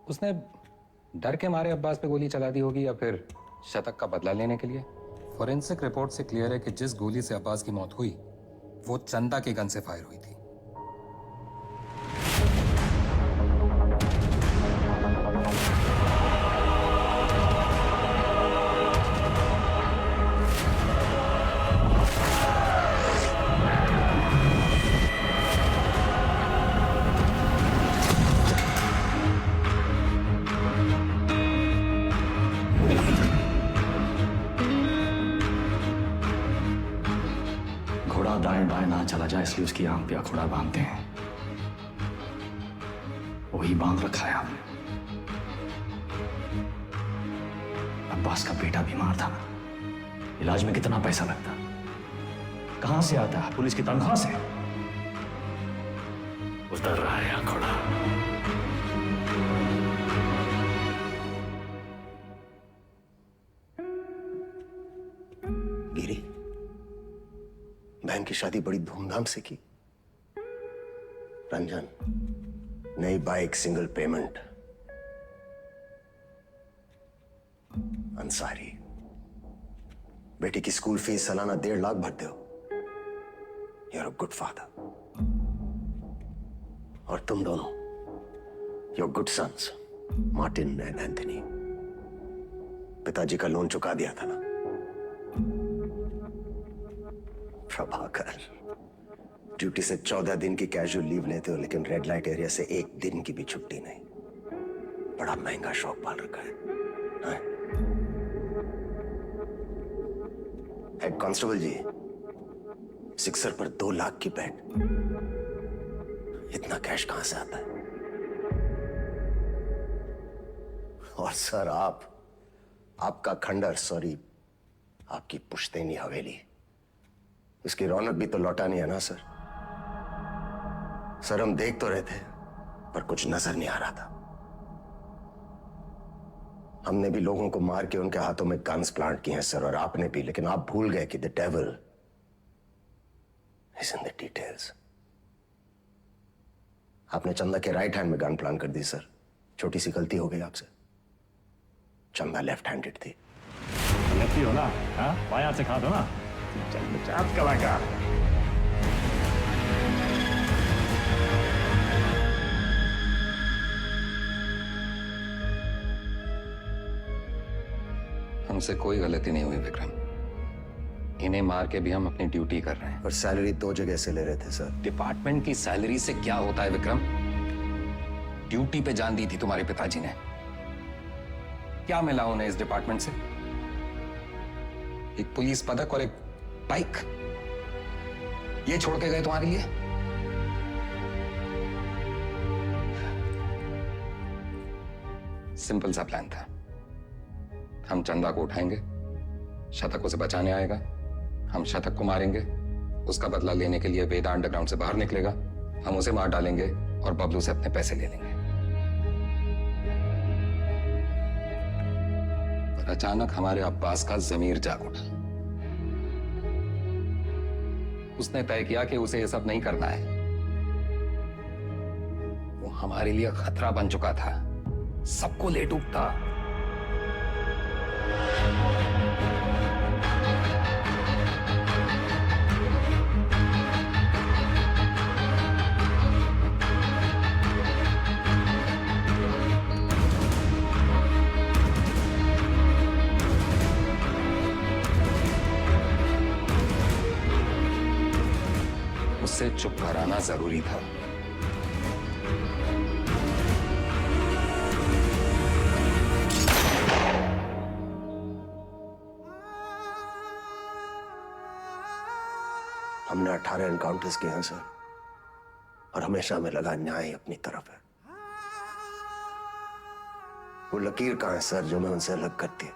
उसने डर के मारे अब्बास पे गोली चला दी होगी या फिर शतक का बदला लेने के लिए। फॉरेंसिक रिपोर्ट से क्लियर है कि जिस गोली से अब्बास की मौत हुई वो चंदा के गन से फायर हुई थी। घोड़ा दाएं बाएं ना चला जाए इसलिए उसकी आंख पे अखोड़ा बांधते हैं, वही बांध रखा है हमने। अब्बास का बेटा बीमार था, इलाज में कितना पैसा लगता, कहां से आता है? पुलिस की तनख्वाह से। उतर रहा है अखोड़ा। गिरी, बहन की शादी बड़ी धूमधाम से की। रंजन, नई बाइक, सिंगल पेमेंट। अंसारी, बेटी की स्कूल फीस सालाना 1.5 लाख भरते हो। You are a good father. और तुम दोनों, your good sons, Martin and Anthony. पिताजी का लोन चुका दिया था ना। प्रभाकर, ड्यूटी से 14 दिन की कैजुअल लीव लेते हो, लेकिन रेड लाइट एरिया से 1 दिन की भी छुट्टी नहीं। बड़ा महंगा शौक पाल रखा है, हाँ? हेड कांस्टेबल जी, सिक्सर पर 2 लाख की बेट। इतना कैश कहां से आता है? और सर, आपका खंडर, सॉरी, आपकी पुश्तैनी हवेली, इसकी रौनक भी तो लौटानी है ना सर। सर, हम देख तो रहे थे, पर कुछ नजर नहीं आ रहा था। हमने भी लोगों को मार के उनके हाथों में गन्स प्लांट किए हैं सर, और आपने भी, लेकिन आप भूल गए कि the devil is in the details. आपने चंदा के राइट हैंड में गन प्लांट कर दी सर। छोटी सी गलती हो गई आपसे। चंदा लेफ्ट हैंडेड थी। लेफ्टी हो ना? हाँ, बाएं हाथ से खा दो ना। चल कलाकार। हमसे कोई गलती नहीं हुई विक्रम। इन्हें मार के भी हम अपनी ड्यूटी कर रहे हैं। पर सैलरी 2 जगह से ले रहे थे सर। डिपार्टमेंट की सैलरी से क्या होता है विक्रम? ड्यूटी पे जान दी थी तुम्हारे पिताजी ने। क्या मिला उन्हें इस डिपार्टमेंट से? एक पुलिस पदक और एक बाइक, ये छोड़ के गए तुम्हारे लिए? सिंपल सा प्लान था। हम चंदा को उठाएंगे, शतक उसे बचाने आएगा, हम शतक को मारेंगे, उसका बदला लेने के लिए वेदा अंडरग्राउंड से बाहर निकलेगा, हम उसे मार डालेंगे और बबलू से अपने पैसे ले लेंगे। पर अचानक हमारे अब्बास का जमीर जाग उठा। उसने तय किया कि उसे यह सब नहीं करना है। वो हमारे लिए खतरा बन चुका था, सबको ले डूबता। उससे चुप कराना जरूरी था। हमने 18 एनकाउंटर्स किए हैं सर, और हमेशा हमें लगा न्याय अपनी तरफ है। वो लकीर कहां है सर जो मैं उनसे अलग करती है?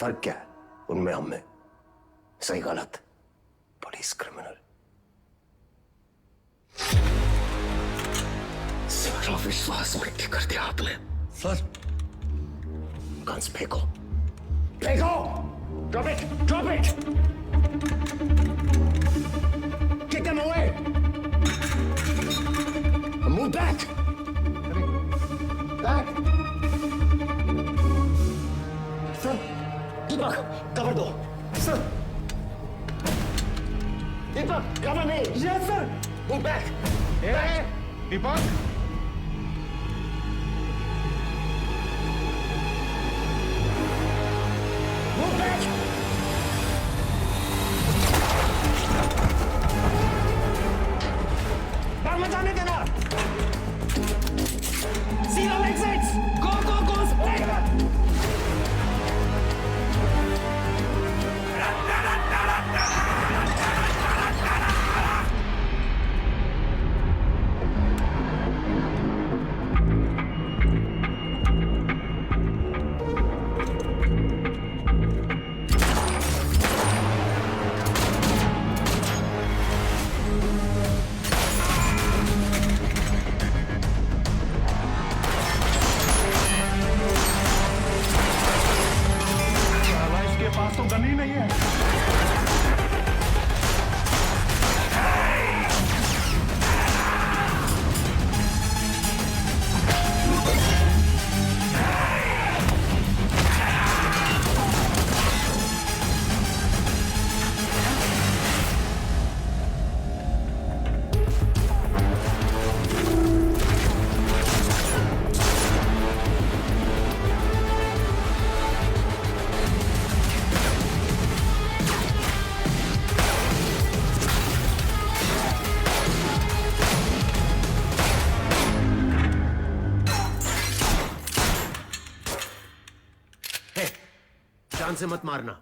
फर्क क्या है उनमें हम में? सही गलत, पुलिस क्रिमिनल। सारा विश्वास मिट्टी कर दिया आपने सर। गन्स फेंको, फेंको। Drop it, drop it. Kick them away! Move back! Back! Sir, Deepak, cover दो. Sir! Deepak, cover me! Yes, sir! Move back! Hey, Deepak! Move back! मत जाने देना। See all exits. Go, go, go. जान से मत मारना।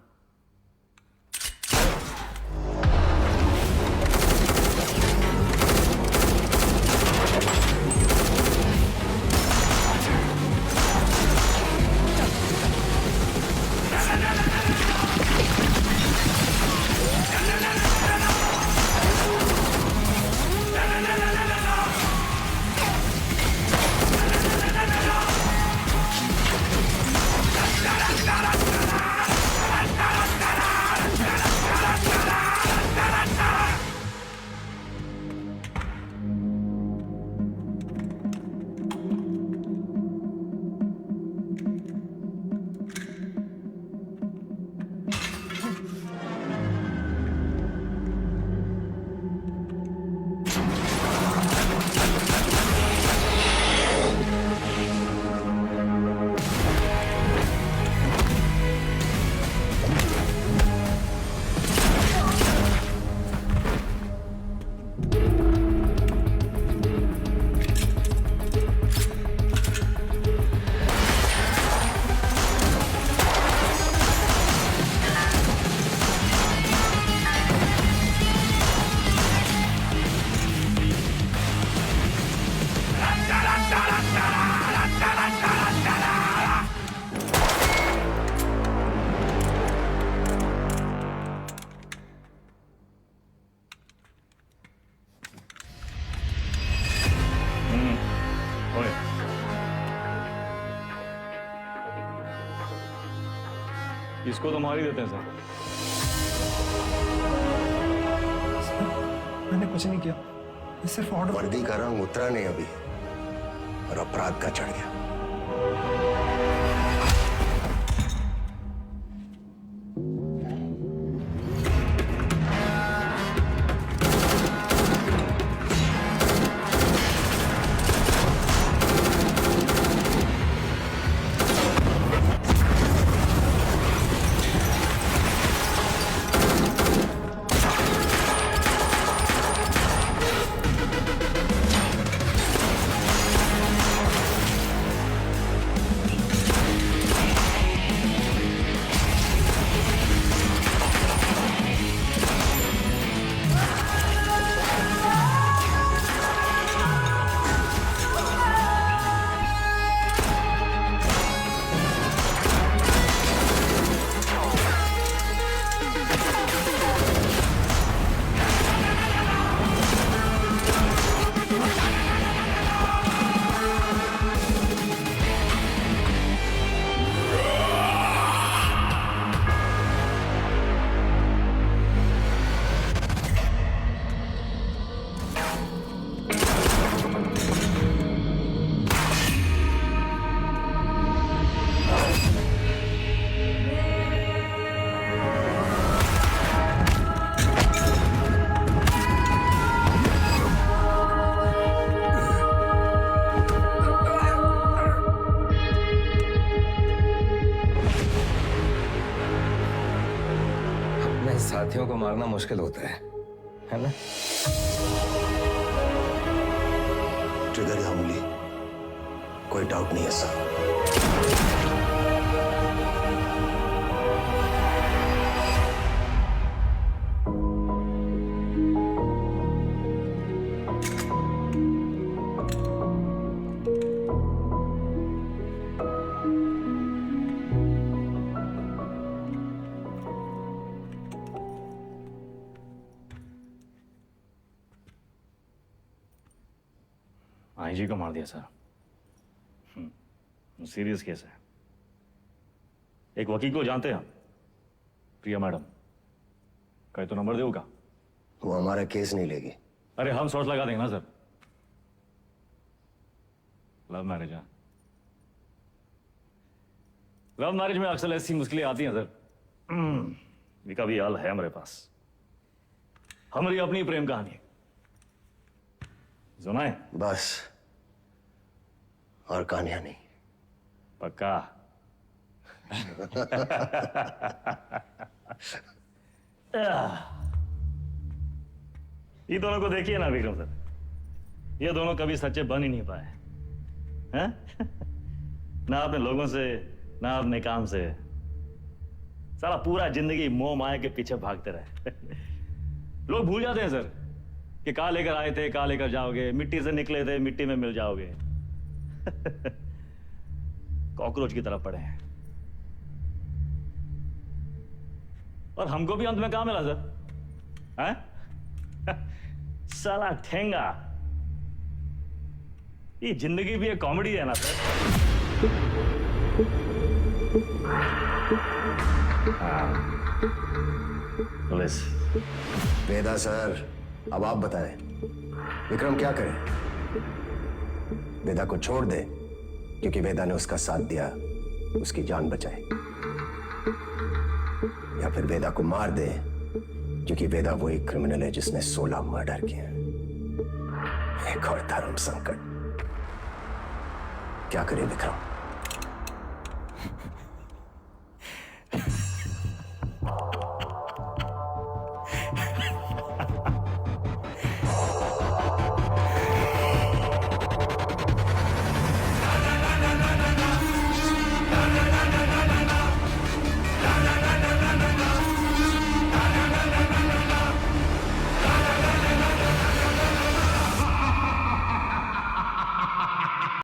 इसको तो मार ही देते हैं सर। मैंने कुछ नहीं किया, सिर्फ ऑर्डर। वर्दी का रंग उतरा नहीं अभी और अपराध का चढ़ गया। साथियों को मारना मुश्किल होता है ना? ट्रिगर या उंगली, कोई डाउट नहीं है सर। आईजी को मार दिया सर। सीरियस केस है। एक वकील को जानते हैं हम, प्रिया मैडम। कहे तो नंबर देगा। वो हमारा केस नहीं लेगी। अरे हम शॉट लगा देंगे ना सर। लव मैरिज है। लव मैरिज में अक्सर ऐसी मुश्किलें आती हैं सर। इसका भी हाल है हमारे पास। हमारी अपनी प्रेम कहानी सुनाए बस, और कहानियां नहीं। पक्का? ये दोनों को देखिए ना विक्रम सर, ये दोनों कभी सच्चे बन ही नहीं पाए हैं? ना अपने लोगों से, ना अपने काम से। सारा पूरा जिंदगी मोह माया के पीछे भागते रहे। लोग भूल जाते हैं सर कि कहां लेकर आए थे, कहां लेकर जाओगे, मिट्टी से निकले थे, मिट्टी में मिल जाओगे। कॉकरोच की तरह पड़े हैं। और हमको भी अंत में कहां मिला सर? हैं? साला ठेंगा। ये जिंदगी भी एक कॉमेडी है ना सर। पुलिस। वेदा सर, अब आप बताएं, विक्रम क्या करे? वेदा को छोड़ दे क्योंकि वेदा ने उसका साथ दिया, उसकी जान बचाई, या फिर वेदा को मार दे क्योंकि वेदा वही क्रिमिनल है जिसने 16 मर्डर किए। एक और धर्म संकट। क्या करे विक्रम?